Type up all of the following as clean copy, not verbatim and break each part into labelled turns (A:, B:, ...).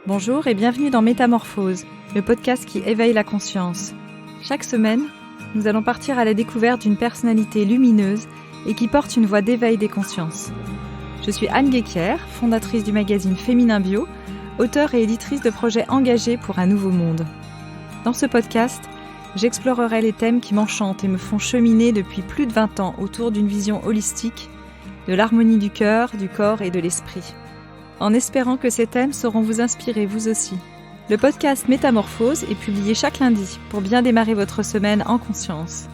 A: Bonjour et bienvenue dans Métamorphose, le podcast qui éveille la conscience. Chaque semaine, nous allons partir à la découverte d'une personnalité lumineuse et qui porte une voix d'éveil des consciences. Je suis Anne Guéquière, fondatrice du magazine Féminin Bio, auteure et éditrice de projets engagés pour un nouveau monde. Dans ce podcast, j'explorerai les thèmes qui m'enchantent et me font cheminer depuis plus de 20 ans autour d'une vision holistique, de l'harmonie du cœur, du corps et de l'esprit. En espérant que ces thèmes sauront vous inspirer vous aussi. Le podcast Métamorphose est publié chaque lundi pour bien démarrer votre semaine en conscience.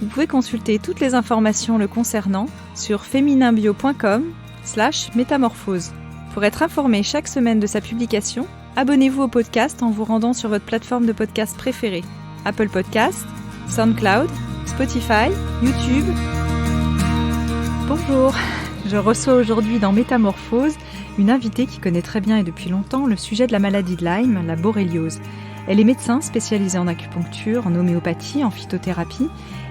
A: Vous pouvez consulter toutes les informations le concernant sur femininbio.com/métamorphose. Pour être informé chaque semaine de sa publication, abonnez-vous au podcast en vous rendant sur votre plateforme de podcast préférée. Apple Podcasts, SoundCloud, Spotify, YouTube. Bonjour, je reçois aujourd'hui dans Métamorphose une invitée qui connaît très bien et depuis longtemps le sujet de la maladie de Lyme, la borréliose. Elle est médecin spécialisée en acupuncture, en homéopathie, en phytothérapie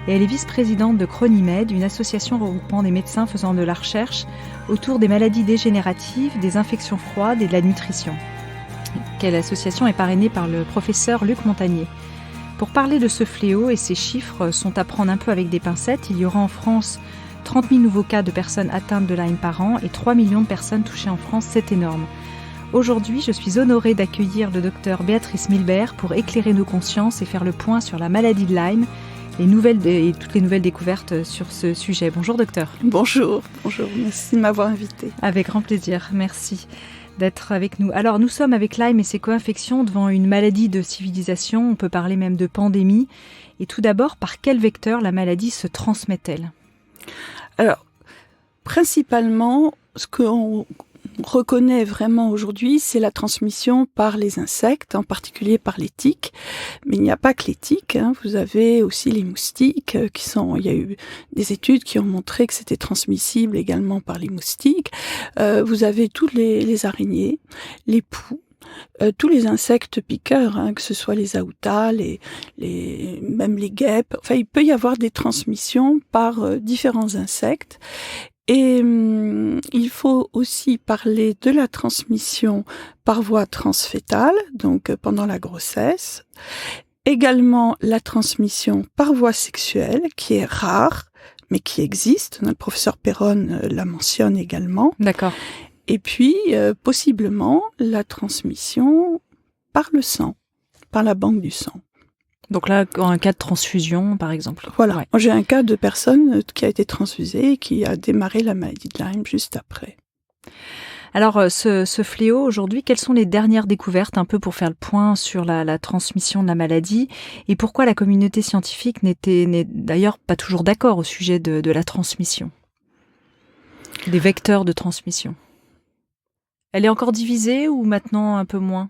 A: et elle est vice-présidente de Chronimed, une association regroupant des médecins faisant de la recherche autour des maladies dégénératives, des infections froides et de la nutrition. Quelle association est parrainée par le professeur Luc Montagnier. Pour parler de ce fléau, et ces chiffres sont à prendre un peu avec des pincettes, il y aura en France 30 000 nouveaux cas de personnes atteintes de Lyme par an et 3 millions de personnes touchées en France, c'est énorme. Aujourd'hui, je suis honorée d'accueillir le docteur Béatrice Milbert pour éclairer nos consciences et faire le point sur la maladie de Lyme et toutes les nouvelles découvertes sur ce sujet. Bonjour docteur.
B: Bonjour, merci de m'avoir invitée.
A: Avec grand plaisir, merci d'être avec nous. Alors, nous sommes avec Lyme et ses co-infections devant une maladie de civilisation, on peut parler même de pandémie. Et tout d'abord, par quel vecteur la maladie se transmet-elle ?
B: Alors, principalement, ce qu'on reconnaît vraiment aujourd'hui, c'est la transmission par les insectes, en particulier par les tiques. Mais il n'y a pas que les tiques, vous avez aussi les moustiques il y a eu des études qui ont montré que c'était transmissible également par les moustiques. Vous avez tous les araignées, les poux. Tous les insectes piqueurs, que ce soit les aoutas, même les guêpes. Enfin, il peut y avoir des transmissions par différents insectes. Et il faut aussi parler de la transmission par voie transfétale, donc pendant la grossesse. Également la transmission par voie sexuelle, qui est rare, mais qui existe. Le professeur Perron la mentionne également.
A: D'accord.
B: Et puis, possiblement, la transmission par le sang, par la banque du sang.
A: Donc là, en un cas de transfusion, par exemple.
B: Voilà.
A: Ouais.
B: Moi, j'ai un cas de personne qui a été transfusée et qui a démarré la maladie de Lyme juste après.
A: Alors, ce fléau, aujourd'hui, quelles sont les dernières découvertes, un peu pour faire le point sur la transmission de la maladie, et pourquoi la communauté scientifique n'est d'ailleurs pas toujours d'accord au sujet de la transmission, des vecteurs de transmission? Elle est encore divisée ou maintenant un peu moins ?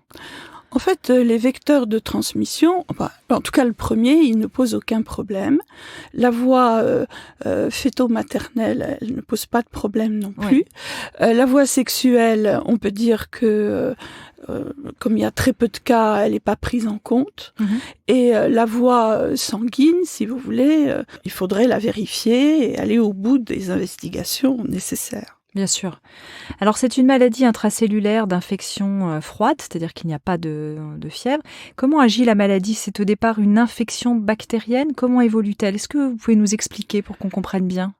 B: En fait, les vecteurs de transmission, en tout cas le premier, il ne pose aucun problème. La voie fœto-maternelle, elle ne pose pas de problème non plus. Oui. La voie sexuelle, on peut dire que comme il y a très peu de cas, elle n'est pas prise en compte. Et la voie sanguine, si vous voulez, il faudrait la vérifier et aller au bout des investigations nécessaires.
A: Bien sûr. Alors, c'est une maladie intracellulaire d'infection froide, c'est-à-dire qu'il n'y a pas de fièvre. Comment agit la maladie ? C'est au départ une infection bactérienne. Comment évolue-t-elle ? Est-ce que vous pouvez nous expliquer pour qu'on comprenne bien ?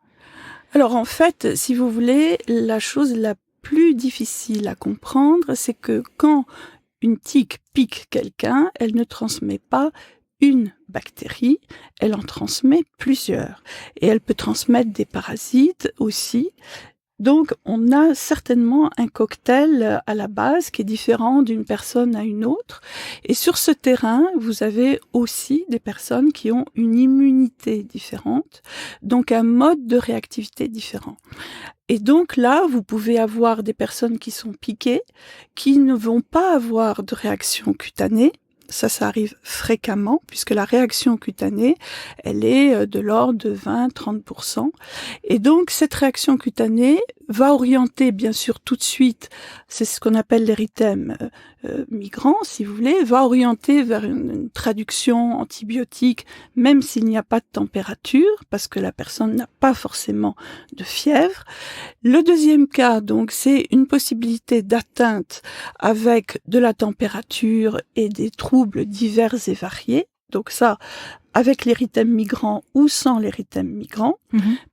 B: Alors, en fait, si vous voulez, la chose la plus difficile à comprendre, c'est que quand une tique pique quelqu'un, elle ne transmet pas une bactérie, elle en transmet plusieurs. Et elle peut transmettre des parasites aussi. Donc, on a certainement un cocktail à la base qui est différent d'une personne à une autre. Et sur ce terrain, vous avez aussi des personnes qui ont une immunité différente, donc un mode de réactivité différent. Et donc là, vous pouvez avoir des personnes qui sont piquées, qui ne vont pas avoir de réaction cutanée. Ça arrive fréquemment, puisque la réaction cutanée, elle est de l'ordre de 20-30%. Et donc, cette réaction cutanée va orienter bien sûr tout de suite, c'est ce qu'on appelle l'érythème migrant, si vous voulez, va orienter vers une traduction antibiotique, même s'il n'y a pas de température, parce que la personne n'a pas forcément de fièvre. Le deuxième cas, donc, c'est une possibilité d'atteinte avec de la température et des troubles divers et variés. Donc ça, avec l'érythème migrant ou sans l'érythème migrant,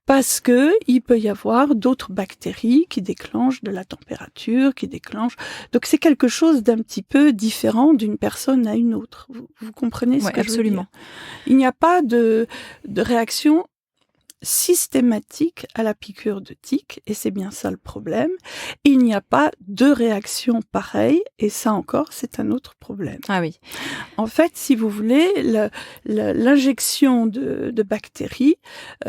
B: parce que il peut y avoir d'autres bactéries qui déclenchent de la température, qui déclenchent. Donc c'est quelque chose d'un petit peu différent d'une personne à une autre. Vous comprenez ce que
A: absolument.
B: je veux dire ? Il n'y a pas de réaction systématique à la piqûre de tique, et c'est bien ça le problème. Il n'y a pas de réaction pareille, et ça encore, c'est un autre problème.
A: Ah oui.
B: En fait, si vous voulez, l'injection de bactéries,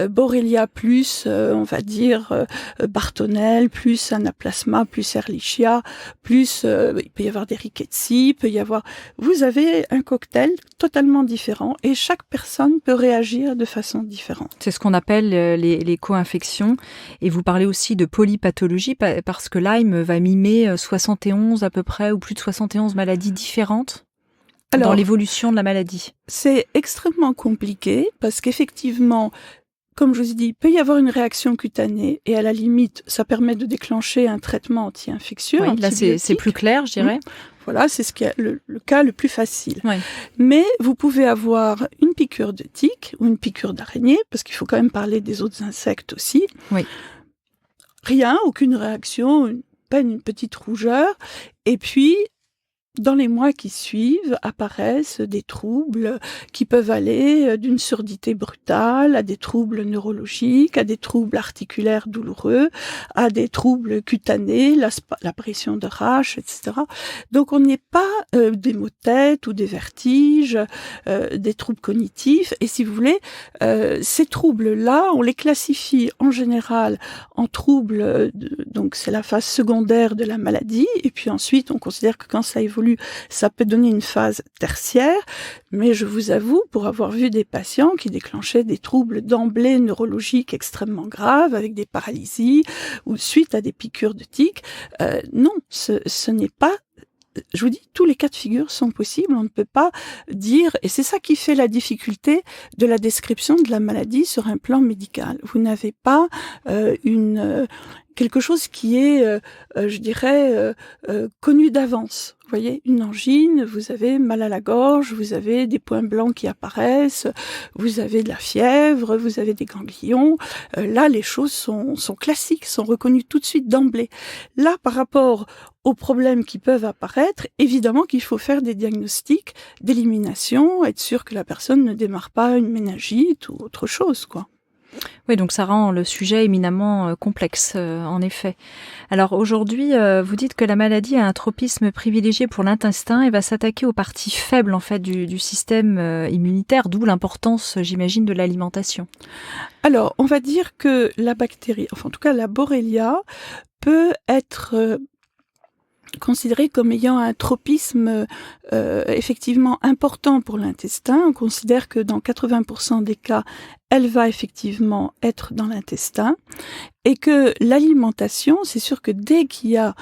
B: Borrelia plus, on va dire, Bartonella, plus Anaplasma, plus Ehrlichia, plus, il peut y avoir des rickettsia, il peut y avoir... Vous avez un cocktail totalement différent, et chaque personne peut réagir de façon différente.
A: C'est ce qu'on appelle les co-infections. Et vous parlez aussi de polypathologie parce que Lyme va mimer 71 à peu près, ou plus de 71 maladies différentes dans l'évolution de la maladie.
B: C'est extrêmement compliqué parce qu'effectivement, comme je vous ai dit, il peut y avoir une réaction cutanée et à la limite, ça permet de déclencher un traitement anti-infectieux.
A: Oui, là, c'est plus clair, je dirais.
B: Voilà, c'est ce qui est le cas le plus facile.
A: Oui.
B: Mais vous pouvez avoir une piqûre de tique ou une piqûre d'araignée, parce qu'il faut quand même parler des autres insectes aussi.
A: Oui.
B: Rien, aucune réaction, une petite rougeur. Et puis, dans les mois qui suivent, apparaissent des troubles qui peuvent aller d'une surdité brutale à des troubles neurologiques, à des troubles articulaires douloureux, à des troubles cutanés, l'apparition de rash, etc. Donc on n'est pas des maux de tête ou des vertiges, des troubles cognitifs. Et si vous voulez, ces troubles-là, on les classifie en général en troubles, donc c'est la phase secondaire de la maladie, et puis ensuite on considère que quand ça évolue, ça peut donner une phase tertiaire, mais je vous avoue, pour avoir vu des patients qui déclenchaient des troubles d'emblée neurologiques extrêmement graves, avec des paralysies, ou suite à des piqûres de tique, non, ce n'est pas... Je vous dis, tous les cas de figure sont possibles, on ne peut pas dire, et c'est ça qui fait la difficulté de la description de la maladie sur un plan médical. Vous n'avez pas quelque chose qui est, je dirais, connu d'avance. Vous voyez, une angine, vous avez mal à la gorge, vous avez des points blancs qui apparaissent, vous avez de la fièvre, vous avez des ganglions. Là, les choses sont classiques, sont reconnues tout de suite d'emblée. Là, par rapport aux problèmes qui peuvent apparaître, évidemment qu'il faut faire des diagnostics d'élimination, être sûr que la personne ne démarre pas une méningite ou autre chose, quoi.
A: Oui, donc ça rend le sujet éminemment complexe, en effet. Alors aujourd'hui, vous dites que la maladie a un tropisme privilégié pour l'intestin et va s'attaquer aux parties faibles en fait du système immunitaire, d'où l'importance, j'imagine, de l'alimentation.
B: Alors, on va dire que la bactérie, enfin en tout cas la Borrelia, peut être considérée comme ayant un tropisme effectivement important pour l'intestin. On considère que dans 80% des cas, elle va effectivement être dans l'intestin et que l'alimentation, c'est sûr que dès qu'il y a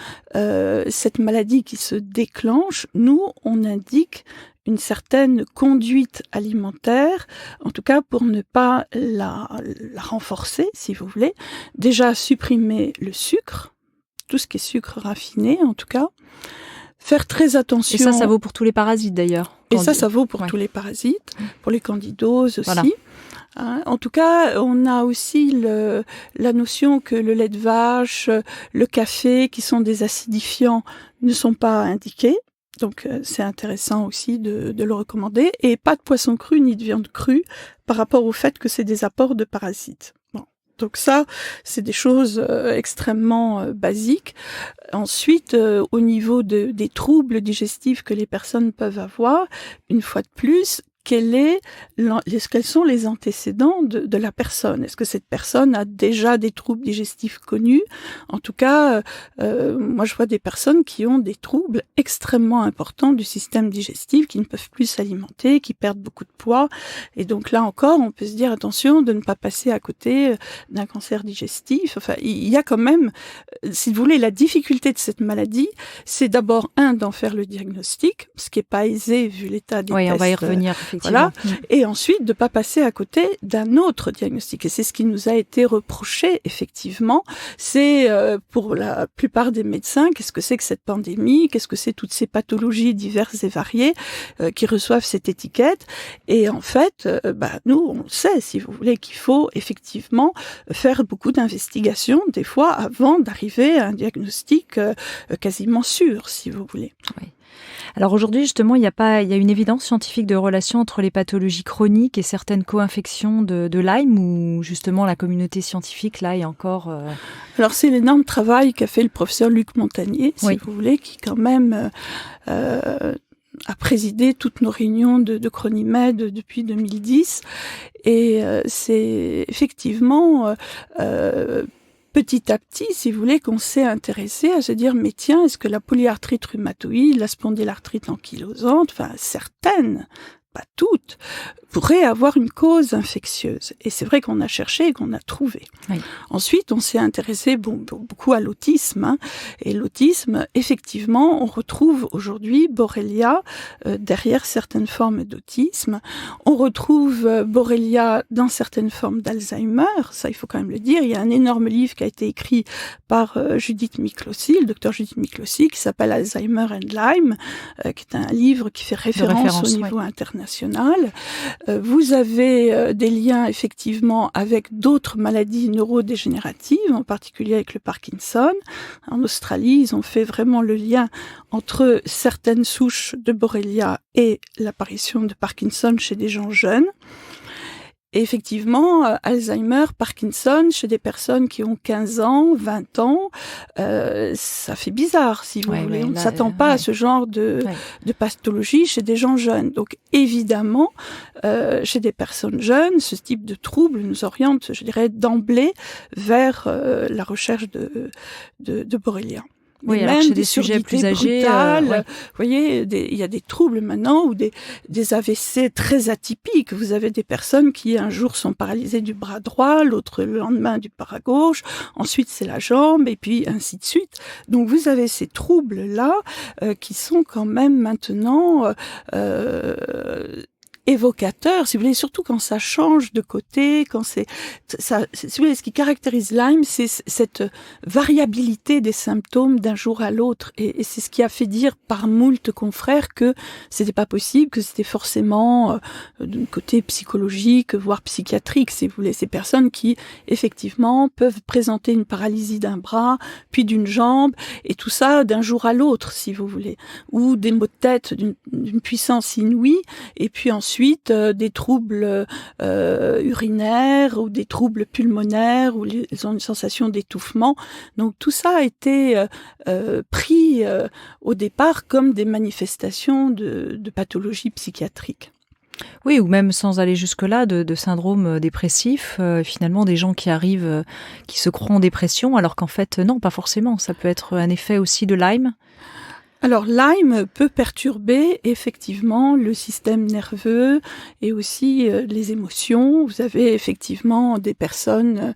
B: cette maladie qui se déclenche, nous, on indique une certaine conduite alimentaire, en tout cas pour ne pas la renforcer, si vous voulez. Déjà, supprimer le sucre, tout ce qui est sucre raffiné en tout cas, faire très attention.
A: Et ça vaut pour tous les parasites d'ailleurs.
B: Et ça vaut pour tous les parasites, pour les candidoses aussi. Voilà. En tout cas, on a aussi la notion que le lait de vache, le café, qui sont des acidifiants, ne sont pas indiqués. Donc c'est intéressant aussi de le recommander. Et pas de poisson cru ni de viande crue par rapport au fait que c'est des apports de parasites. Bon. Donc ça, c'est des choses extrêmement basiques. Ensuite, au niveau des troubles digestifs que les personnes peuvent avoir, une fois de plus, quels sont les antécédents de la personne. Est-ce que cette personne a déjà des troubles digestifs connus? En tout cas, moi je vois des personnes qui ont des troubles extrêmement importants du système digestif, qui ne peuvent plus s'alimenter, qui perdent beaucoup de poids. Et donc là encore, on peut se dire attention de ne pas passer à côté d'un cancer digestif. Enfin, il y a quand même, si vous voulez, la difficulté de cette maladie, c'est d'abord, d'en faire le diagnostic, ce qui n'est pas aisé vu l'état des tests.
A: On va y revenir, effectivement.
B: Voilà. Et ensuite, de ne pas passer à côté d'un autre diagnostic. Et c'est ce qui nous a été reproché, effectivement. C'est, pour la plupart des médecins, qu'est-ce que c'est que cette pandémie? Qu'est-ce que c'est toutes ces pathologies diverses et variées qui reçoivent cette étiquette? Et en fait, nous, on sait, si vous voulez, qu'il faut effectivement faire beaucoup d'investigations, des fois, avant d'arriver à un diagnostic quasiment sûr, si vous voulez.
A: Oui. Alors aujourd'hui, justement, il y a une évidence scientifique de relation entre les pathologies chroniques et certaines co-infections de Lyme, ou justement la communauté scientifique, là, est encore...
B: Alors c'est l'énorme travail qu'a fait le professeur Luc Montagnier, si vous voulez, qui quand même... a présidé toutes nos réunions de Chronimed depuis 2010. Et c'est effectivement... petit à petit, si vous voulez, qu'on s'est intéressé à se dire, mais tiens, est-ce que la polyarthrite rhumatoïde, la spondylarthrite ankylosante, enfin certaines, pas toutes, pourraient avoir une cause infectieuse. Et c'est vrai qu'on a cherché et qu'on a trouvé. Oui. Ensuite, on s'est intéressé beaucoup à l'autisme. Et l'autisme, effectivement, on retrouve aujourd'hui Borrelia derrière certaines formes d'autisme. On retrouve Borrelia dans certaines formes d'Alzheimer. Ça, il faut quand même le dire. Il y a un énorme livre qui a été écrit par Judith Miklossy, le docteur Judith Miklossy, qui s'appelle Alzheimer and Lyme, qui est un livre qui fait référence au niveau international. Vous avez des liens effectivement avec d'autres maladies neurodégénératives, en particulier avec le Parkinson. En Australie, ils ont fait vraiment le lien entre certaines souches de Borrelia et l'apparition de Parkinson chez des gens jeunes. Et effectivement, Alzheimer, Parkinson, chez des personnes qui ont 15 ans, 20 ans, ça fait bizarre, si vous voulez. On ne s'attend pas à ce genre de pathologie chez des gens jeunes. Donc, évidemment, chez des personnes jeunes, ce type de trouble nous oriente, je dirais, d'emblée vers la recherche de Borrelia.
A: Oui, alors
B: même
A: chez des sujets plus âgés,
B: vous voyez, il y a des troubles maintenant ou des AVC très atypiques. Vous avez des personnes qui un jour sont paralysées du bras droit, l'autre le lendemain du bras gauche, ensuite c'est la jambe et puis ainsi de suite. Donc vous avez ces troubles-là qui sont quand même maintenant évocateur, si vous voulez, surtout quand ça change de côté, quand c'est ça, si vous voulez, ce qui caractérise Lyme, c'est cette variabilité des symptômes d'un jour à l'autre, et c'est ce qui a fait dire par moult confrères que c'était pas possible, que c'était forcément d'un côté psychologique, voire psychiatrique, si vous voulez, ces personnes qui effectivement peuvent présenter une paralysie d'un bras, puis d'une jambe, et tout ça d'un jour à l'autre, si vous voulez, ou des maux de tête d'une puissance inouïe, et puis ensuite des troubles urinaires ou des troubles pulmonaires où ils ont une sensation d'étouffement. Donc tout ça a été pris au départ comme des manifestations de pathologies psychiatriques.
A: Oui, ou même sans aller jusque-là, de syndrome dépressif, finalement des gens qui arrivent, qui se croient en dépression, alors qu'en fait non, pas forcément. Ça peut être un effet aussi de Lyme.
B: Alors, Lyme peut perturber effectivement le système nerveux et aussi les émotions. Vous avez effectivement des personnes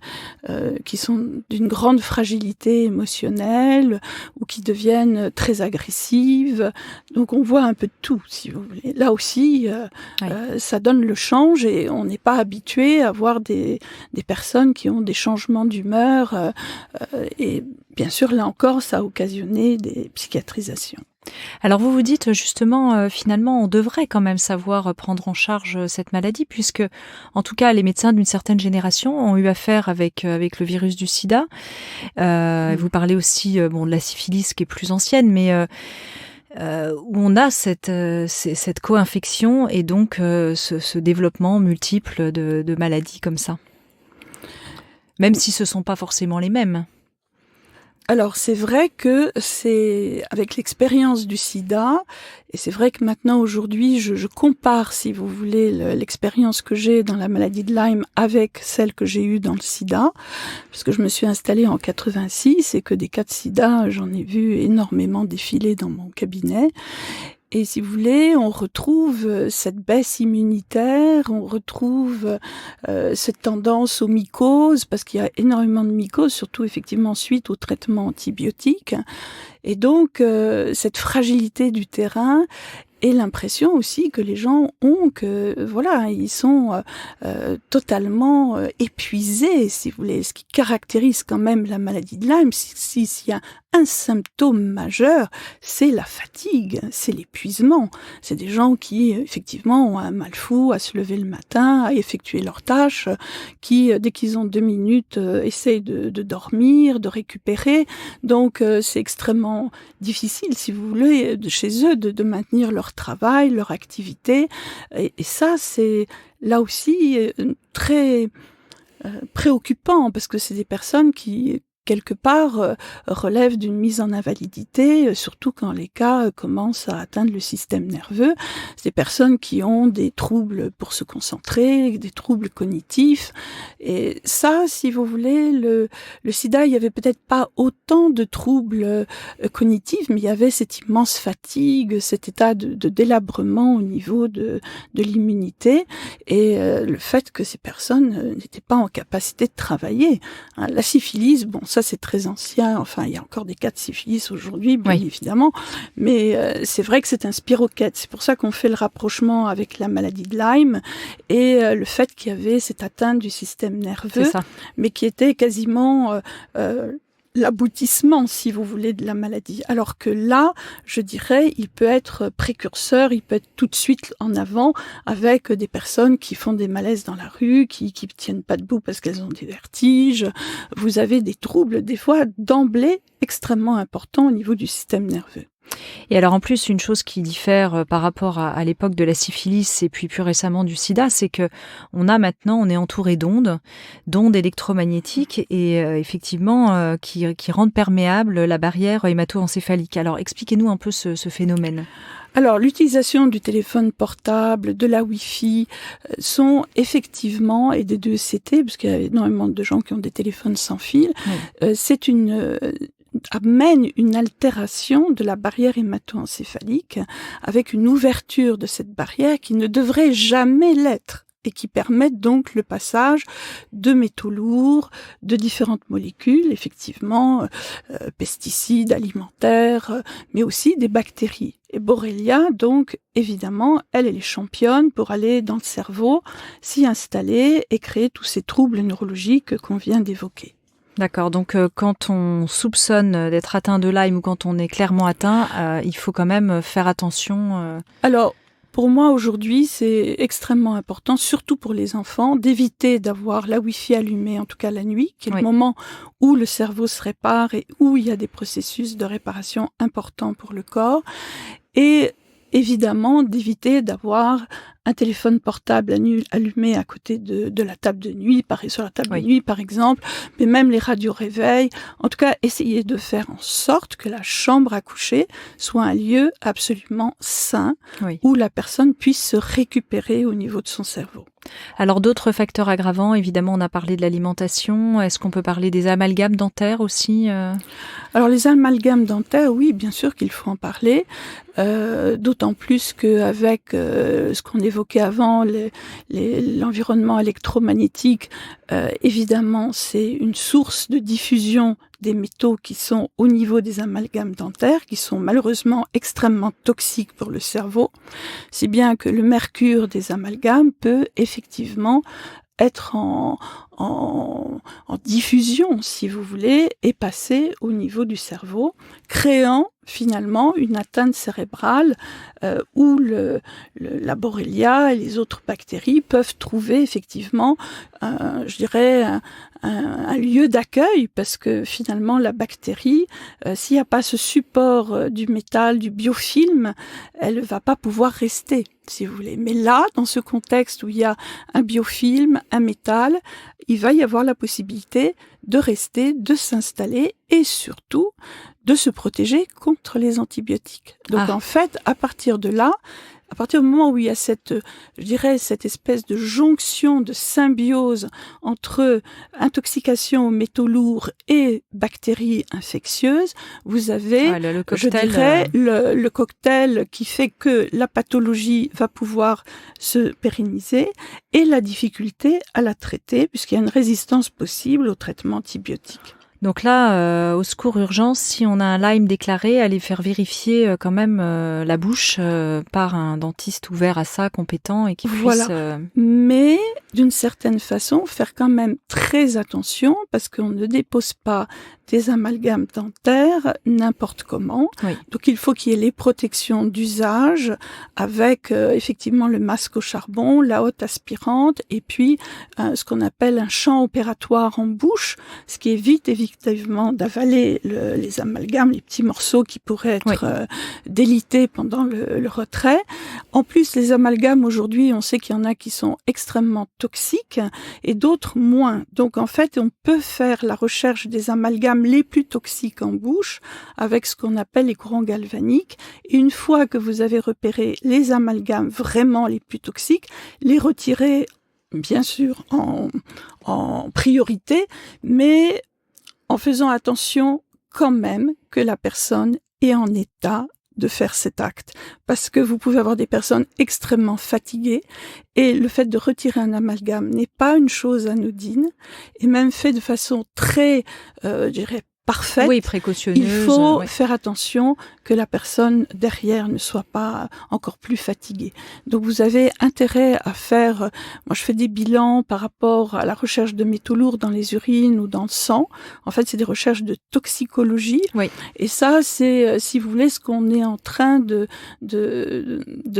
B: qui sont d'une grande fragilité émotionnelle ou qui deviennent très agressives. Donc, on voit un peu de tout, si vous voulez. Là aussi, ça donne le change et on n'est pas habitué à voir des personnes qui ont des changements d'humeur et bien sûr, là encore, ça a occasionné des psychiatrisations.
A: Alors vous vous dites justement, finalement, on devrait quand même savoir prendre en charge cette maladie, puisque, en tout cas, les médecins d'une certaine génération ont eu affaire avec le virus du sida. Vous parlez aussi de la syphilis qui est plus ancienne, mais où on a cette co-infection et donc ce développement multiple de maladies comme ça. Même si ce ne sont pas forcément les mêmes.
B: Alors c'est vrai que c'est avec l'expérience du sida, et c'est vrai que maintenant aujourd'hui je compare, si vous voulez, l'expérience que j'ai dans la maladie de Lyme avec celle que j'ai eue dans le sida, parce que je me suis installée en 86 et que des cas de sida, j'en ai vu énormément défiler dans mon cabinet. Et si vous voulez, on retrouve cette baisse immunitaire, on retrouve cette tendance aux mycoses, parce qu'il y a énormément de mycoses, surtout effectivement suite au traitement antibiotique. Et donc, cette fragilité du terrain et l'impression aussi que les gens ont que, voilà, ils sont totalement épuisés, si vous voulez. Ce qui caractérise quand même la maladie de Lyme, s'il y a un symptôme majeur, c'est la fatigue, c'est l'épuisement. C'est des gens qui, effectivement, ont un mal fou à se lever le matin, à effectuer leurs tâches, qui, dès qu'ils ont 2 minutes, essayent de dormir, de récupérer. Donc, c'est extrêmement difficile, si vous voulez, chez eux, de maintenir leur travail, leur activité. Et ça, c'est là aussi très préoccupant, parce que c'est des personnes qui quelque part relèvent d'une mise en invalidité, surtout quand les cas commencent à atteindre le système nerveux. C'est des personnes qui ont des troubles pour se concentrer, des troubles cognitifs. Et ça, si vous voulez, le sida, il y avait peut-être pas autant de troubles cognitifs, mais il y avait cette immense fatigue, cet état de délabrement au niveau de l'immunité, et le fait que ces personnes n'étaient pas en capacité de travailler. Hein, la syphilis, bon, ça c'est très ancien, enfin il y a encore des cas de syphilis aujourd'hui, bien évidemment, mais c'est vrai que c'est un spirochète. C'est pour ça qu'on fait le rapprochement avec la maladie de Lyme et le fait qu'il y avait cette atteinte du système nerveux, mais qui était quasiment l'aboutissement, si vous voulez, de la maladie. Alors que là, je dirais, il peut être précurseur, il peut être tout de suite en avant avec des personnes qui font des malaises dans la rue, qui tiennent pas debout parce qu'elles ont des vertiges. Vous avez des troubles, des fois, d'emblée, extrêmement importants au niveau du système nerveux.
A: Et alors en plus, une chose qui diffère par rapport à l'époque de la syphilis et puis plus récemment du sida, c'est que on est entouré d'ondes électromagnétiques et effectivement qui rendent perméable la barrière hémato-encéphalique. Alors expliquez-nous un peu ce phénomène.
B: Alors, l'utilisation du téléphone portable, de la Wi-Fi, sont effectivement, et des 2CT, parce qu'il y a énormément de gens qui ont des téléphones sans fil, amène une altération de la barrière hémato-encéphalique avec une ouverture de cette barrière qui ne devrait jamais l'être et qui permettent donc le passage de métaux lourds, de différentes molécules, effectivement, pesticides, alimentaires, mais aussi des bactéries. Et Borrelia, donc, évidemment, elle est championne pour aller dans le cerveau, s'y installer et créer tous ces troubles neurologiques qu'on vient d'évoquer.
A: D'accord, donc quand on soupçonne d'être atteint de Lyme ou quand on est clairement atteint, il faut quand même faire attention.
B: Alors, pour moi, aujourd'hui, c'est extrêmement important, surtout pour les enfants, d'éviter d'avoir la Wi-Fi allumée, en tout cas la nuit, qui est le moment où le cerveau se répare et où il y a des processus de réparation importants pour le corps. Et évidemment, d'éviter d'avoir un téléphone portable allumé à côté de la table de nuit, sur la table de nuit par exemple, mais même les radios réveil. En tout cas, essayer de faire en sorte que la chambre à coucher soit un lieu absolument sain, où la personne puisse se récupérer au niveau de son cerveau.
A: Alors d'autres facteurs aggravants, évidemment on a parlé de l'alimentation, est-ce qu'on peut parler des amalgames dentaires aussi
B: Alors les amalgames dentaires, oui, bien sûr qu'il faut en parler, d'autant plus qu'avec ce qu'on évoquait avant, l'environnement électromagnétique, évidemment c'est une source de diffusion des métaux qui sont au niveau des amalgames dentaires, qui sont malheureusement extrêmement toxiques pour le cerveau, si bien que le mercure des amalgames peut effectivement être en diffusion, si vous voulez, et passer au niveau du cerveau, créant finalement une atteinte cérébrale où la Borrelia et les autres bactéries peuvent trouver effectivement, je dirais, un lieu d'accueil, parce que finalement la bactérie, s'il n'y a pas ce support du métal, du biofilm, elle ne va pas pouvoir rester, si vous voulez. Mais là, dans ce contexte où il y a un biofilm, un métal, il va y avoir la possibilité de rester, de s'installer et surtout de se protéger contre les antibiotiques. Donc en fait, à partir du moment où il y a cette espèce de jonction, de symbiose entre intoxication aux métaux lourds et bactéries infectieuses, vous avez,
A: le cocktail,
B: le cocktail qui fait que la pathologie va pouvoir se pérenniser et la difficulté à la traiter, puisqu'il y a une résistance possible au traitement antibiotique.
A: Donc là, au secours urgence, si on a un Lyme déclaré, aller faire vérifier quand même la bouche par un dentiste ouvert à ça, compétent et qui puisse...
B: Mais d'une certaine façon, faire quand même très attention parce qu'on ne dépose pas des amalgames dentaires n'importe comment.
A: Oui.
B: Donc il faut qu'il y ait les protections d'usage avec effectivement le masque au charbon, la hotte aspirante et puis ce qu'on appelle un champ opératoire en bouche, ce qui évite effectivement d'avaler les amalgames, les petits morceaux qui pourraient être délités pendant le retrait. En plus, les amalgames aujourd'hui, on sait qu'il y en a qui sont extrêmement toxiques et d'autres moins. Donc en fait, on peut faire la recherche des amalgames les plus toxiques en bouche avec ce qu'on appelle les courants galvaniques. Et une fois que vous avez repéré les amalgames vraiment les plus toxiques, les retirer bien sûr en priorité, mais en faisant attention quand même que la personne est en état de faire cet acte. Parce que vous pouvez avoir des personnes extrêmement fatiguées et le fait de retirer un amalgame n'est pas une chose anodine et même fait de façon très, parfaite.
A: Oui, précautionneuse.
B: Il faut faire attention que la personne derrière ne soit pas encore plus fatiguée. Donc vous avez intérêt à faire, moi je fais des bilans par rapport à la recherche de métaux lourds dans les urines ou dans le sang. En fait, c'est des recherches de toxicologie.
A: Oui.
B: Et ça, c'est, si vous voulez, ce qu'on est en train de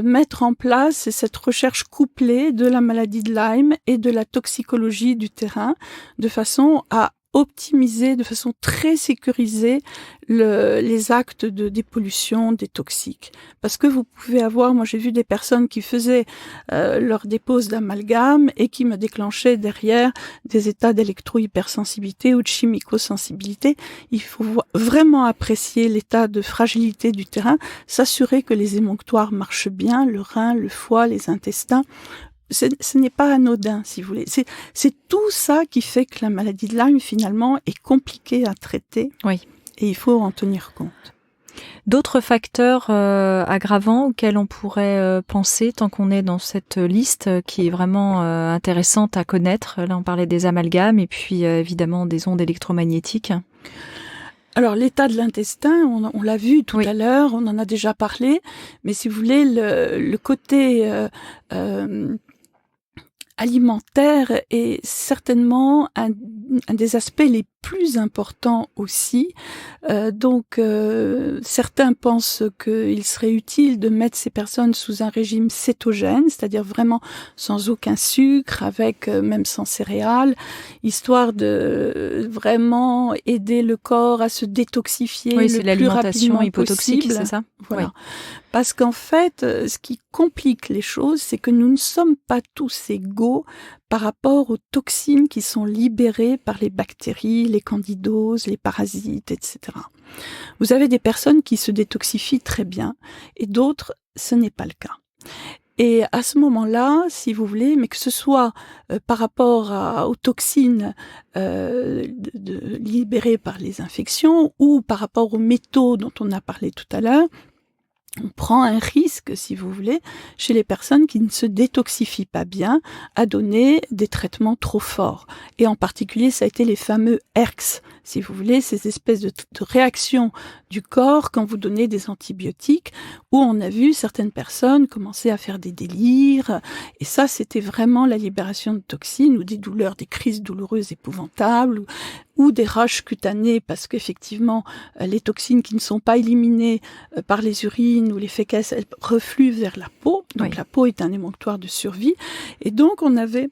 B: mettre en place, c'est cette recherche couplée de la maladie de Lyme et de la toxicologie du terrain, de façon à optimiser de façon très sécurisée les actes de dépollution des toxiques. Parce que vous pouvez avoir, moi j'ai vu des personnes qui faisaient leur dépose d'amalgame et qui me déclenchaient derrière des états d'électro-hypersensibilité ou de chimico-sensibilité. Il faut vraiment apprécier l'état de fragilité du terrain, s'assurer que les émonctoires marchent bien, le rein, le foie, les intestins. Ce n'est pas anodin, si vous voulez. C'est tout ça qui fait que la maladie de Lyme, finalement, est compliquée à traiter.
A: Oui.
B: Et il faut en tenir compte.
A: D'autres facteurs aggravants auxquels on pourrait penser tant qu'on est dans cette liste qui est vraiment intéressante à connaître. Là, on parlait des amalgames et puis évidemment des ondes électromagnétiques.
B: Alors, l'état de l'intestin, on l'a vu tout à l'heure, on en a déjà parlé, mais si vous voulez, le côté alimentaire est certainement un des aspects les plus importants aussi. Donc, certains pensent qu'il serait utile de mettre ces personnes sous un régime cétogène, c'est-à-dire vraiment sans aucun sucre, avec même sans céréales, histoire de vraiment aider le corps à se détoxifier le plus rapidement possible.
A: Oui, c'est l'alimentation hypotoxique, c'est ça ?
B: Voilà.
A: Oui.
B: Parce qu'en fait, ce qui complique les choses, c'est que nous ne sommes pas tous égaux par rapport aux toxines qui sont libérées par les bactéries, les candidoses, les parasites, etc. Vous avez des personnes qui se détoxifient très bien et d'autres, ce n'est pas le cas. Et à ce moment-là, si vous voulez, mais que ce soit par rapport aux toxines libérées par les infections ou par rapport aux métaux dont on a parlé tout à l'heure, on prend un risque, si vous voulez, chez les personnes qui ne se détoxifient pas bien, à donner des traitements trop forts. Et en particulier, ça a été les fameux ERCS, si vous voulez, ces espèces de réactions du corps quand vous donnez des antibiotiques, où on a vu certaines personnes commencer à faire des délires. Et ça, c'était vraiment la libération de toxines ou des douleurs, des crises douloureuses épouvantables, ou des rages cutanées, parce qu'effectivement, les toxines qui ne sont pas éliminées par les urines ou les fécales, elles refluent vers la peau. Donc la peau est un émonctoire de survie. Et donc, on avait,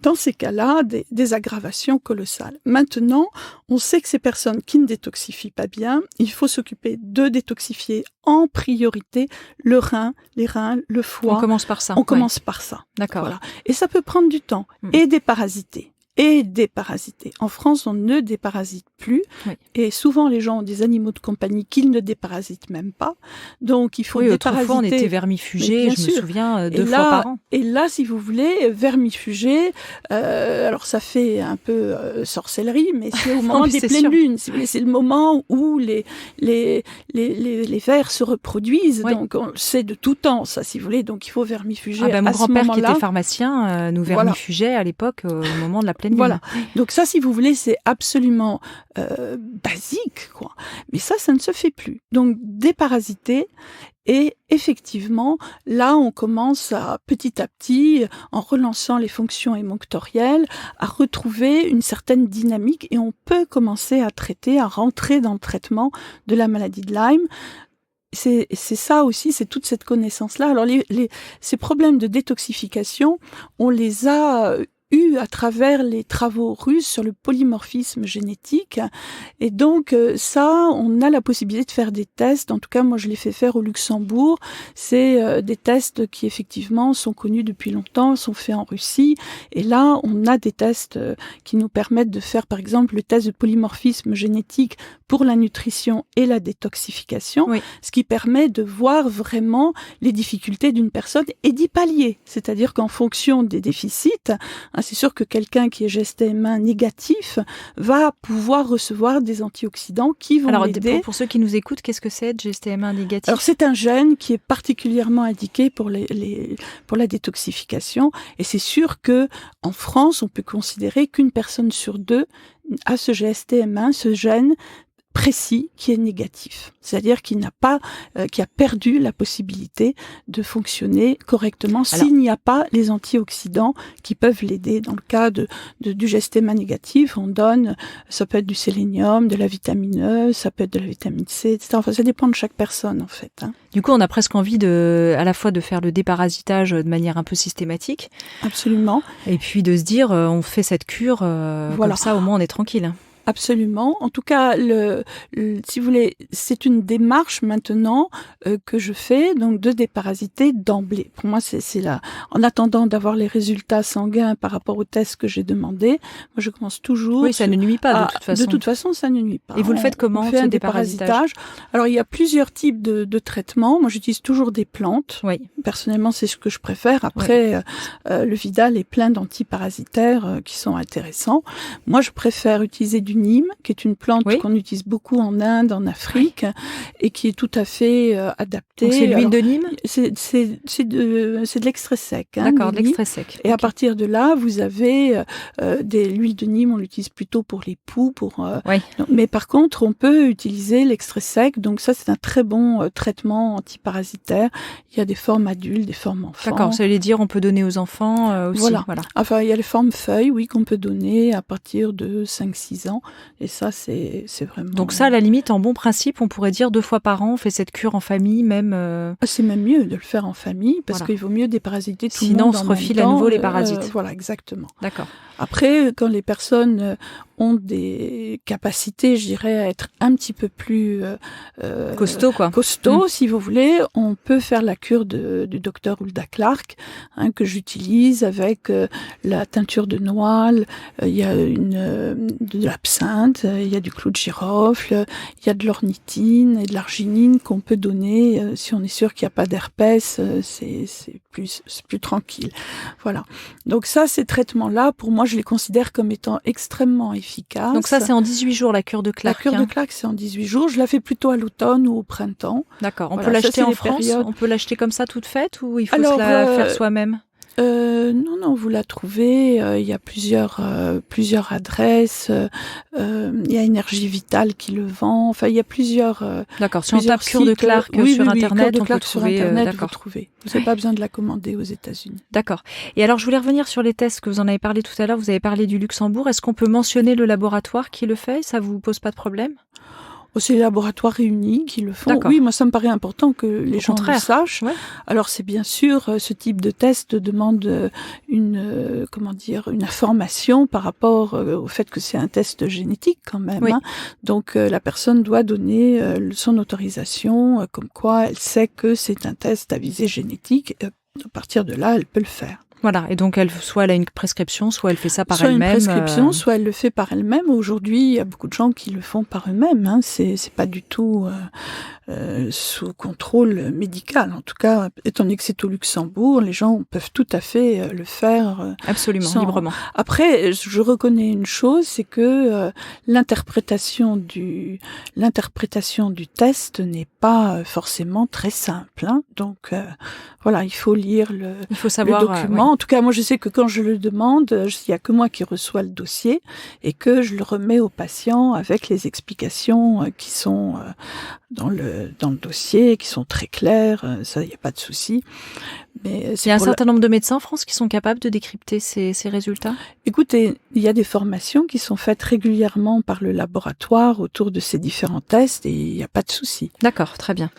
B: dans ces cas-là, des aggravations colossales. Maintenant, on sait que ces personnes qui ne détoxifient pas bien, il faut s'occuper de détoxifier en priorité le rein, les reins, le foie.
A: On commence par ça.
B: On commence par ça.
A: D'accord.
B: Voilà. Et ça peut prendre du temps et déparasiter. et déparasiter. En France, on ne déparasite plus.
A: Oui.
B: Et souvent, les gens ont des animaux de compagnie qu'ils ne déparasitent même pas. Donc, il faut déparasiter.
A: Autrefois, on était vermifugés, je me souviens, 2 fois par an.
B: Et là, si vous voulez, vermifugés, alors ça fait un peu sorcellerie, mais c'est au moment des pleines lunes. Si vous voulez, c'est le moment où les vers se reproduisent. Oui. Donc, on le sait de tout temps, ça, si vous voulez. Donc, il faut vermifuger à ce moment-là.
A: Mon grand-père, qui était pharmacien, nous vermifugeait à l'époque, au moment de la pleine lune.
B: Voilà. Donc ça, si vous voulez, c'est absolument basique, quoi. Mais ça ne se fait plus. Donc, déparasiter. Et effectivement, là, on commence à, petit à petit, en relançant les fonctions émonctorielles, à retrouver une certaine dynamique et on peut commencer à traiter, à rentrer dans le traitement de la maladie de Lyme. C'est ça aussi, c'est toute cette connaissance-là. Alors, ces problèmes de détoxification, on les a à travers les travaux russes sur le polymorphisme génétique. Et donc, ça, on a la possibilité de faire des tests. En tout cas, moi, je l'ai fait faire au Luxembourg. C'est des tests qui, effectivement, sont connus depuis longtemps, sont faits en Russie. Et là, on a des tests qui nous permettent de faire, par exemple, le test de polymorphisme génétique pour la nutrition et la détoxification, oui. Ce qui permet de voir vraiment les difficultés d'une personne et d'y pallier. C'est-à-dire qu'en fonction des déficits, c'est sûr que quelqu'un qui est GST-M1 négatif va pouvoir recevoir des antioxydants qui vont l'aider.
A: Alors, pour ceux qui nous écoutent, qu'est-ce que c'est GST-M1 négatif ?
B: Alors, c'est un gène qui est particulièrement indiqué pour pour la détoxification. Et c'est sûr que en France, on peut considérer qu'une personne sur 2 a ce GST-M1, ce gène précis qui est négatif, c'est-à-dire qui a perdu la possibilité de fonctionner correctement s'il n'y a pas les antioxydants qui peuvent l'aider. Dans le cas du GST-M1 négatif, on donne, ça peut être du sélénium, de la vitamine E, ça peut être de la vitamine C, etc. Enfin, ça dépend de chaque personne en fait.
A: Du coup, on a presque envie à la fois de faire le déparasitage de manière un peu systématique.
B: Absolument.
A: Et puis de se dire, on fait cette cure, comme ça au moins on est tranquille.
B: Absolument. En tout cas, si vous voulez, c'est une démarche maintenant que je fais, donc de déparasiter d'emblée. Pour moi, c'est là. En attendant d'avoir les résultats sanguins par rapport au test que j'ai demandé, moi, je commence toujours.
A: Oui, ça ne nuit pas de toute façon.
B: De toute façon, ça ne nuit pas.
A: Et vous le faites comment,
B: on fait un déparasitage. Alors, il y a plusieurs types de traitements. Moi, j'utilise toujours des plantes.
A: Oui.
B: Personnellement, c'est ce que je préfère. Après, le Vidal est plein d'antiparasitaires qui sont intéressants. Moi, je préfère utiliser du Nîmes, qui est une plante qu'on utilise beaucoup en Inde, en Afrique, et qui est tout à fait adaptée.
A: Donc c'est l'huile de Nîmes ?
B: C'est de l'extrait sec.
A: D'accord, de l'extrait sec.
B: Et à partir de là, vous avez l'huile de Nîmes, on l'utilise plutôt pour les poux. Mais par contre, on peut utiliser l'extrait sec. Donc ça, c'est un très bon traitement antiparasitaire. Il y a des formes adultes, des formes enfants.
A: D'accord, ça veut dire on peut donner aux enfants aussi.
B: Voilà. Enfin, il y a les formes feuilles, qu'on peut donner à partir de 5-6 ans. Et ça, c'est vraiment...
A: Donc ça, à la limite, en bon principe, on pourrait dire 2 fois par an, on fait cette cure en famille, même...
B: C'est même mieux de le faire en famille, parce qu'il vaut mieux déparasiter tout le monde.
A: Sinon, on se refile à nouveau les parasites.
B: Voilà, exactement.
A: D'accord.
B: Après, quand les personnes ont des capacités, je dirais, à être un petit peu plus...
A: costaud, quoi.
B: Costaud, si vous voulez, on peut faire la cure du docteur Hulda Clark, que j'utilise avec la teinture de noix, il y a de l'absinthe, il y a du clou de girofle, il y a de l'ornithine et de l'arginine qu'on peut donner si on est sûr qu'il n'y a pas d'herpès, c'est plus tranquille. Voilà. Donc ça, ces traitements-là, pour moi, je les considère comme étant extrêmement efficaces.
A: Donc ça, c'est en 18 jours, la cure de Clark.
B: La cure de Clark, c'est en 18 jours. Je la fais plutôt à l'automne ou au printemps.
A: D'accord. On peut l'acheter en France ? On peut l'acheter comme ça toute faite ou il faut se la faire soi-même ?
B: Non, vous la trouvez. Il y a plusieurs adresses. Il y a Énergie Vitale qui le vend. Enfin, il y a plusieurs.
A: D'accord. Si on tape cure de Clark sur Internet, on peut trouver.
B: Vous trouvez. Vous n'avez pas besoin de la commander aux États-Unis.
A: D'accord. Et alors, je voulais revenir sur les tests que vous en avez parlé tout à l'heure. Vous avez parlé du Luxembourg. Est-ce qu'on peut mentionner le laboratoire qui le fait ? Ça vous pose pas de problème ?
B: C'est les laboraires réunis qui le font.
A: D'accord.
B: Oui, moi, ça me paraît important que les gens le sachent. Ouais. Alors, c'est bien sûr, ce type de test demande une information par rapport au fait que c'est un test génétique quand même. Oui. Donc, la personne doit donner son autorisation, comme quoi elle sait que c'est un test à visée génétique. À partir de là, elle peut le faire.
A: Voilà, et donc soit elle a une prescription, soit elle fait ça par
B: soit
A: elle-même.
B: Soit une prescription, soit elle le fait par elle-même. Aujourd'hui, il y a beaucoup de gens qui le font par eux-mêmes. Hein. C'est pas du tout sous contrôle médical. En tout cas, étant donné que c'est au Luxembourg, les gens peuvent tout à fait le faire.
A: Absolument, librement.
B: Après, je reconnais une chose, c'est que l'interprétation du test n'est pas forcément très simple. Hein. Donc voilà, il faut lire le document.
A: Oui.
B: En tout cas, moi, je sais que quand je le demande, il y a que moi qui reçois le dossier et que je le remets au patient avec les explications qui sont dans le dossier, qui sont très claires. Ça, il n'y a pas de souci. Mais
A: il y a un certain nombre de médecins en France qui sont capables de décrypter ces résultats ?
B: Écoutez, il y a des formations qui sont faites régulièrement par le laboratoire autour de ces différents tests et il n'y a pas de souci.
A: D'accord, très bien.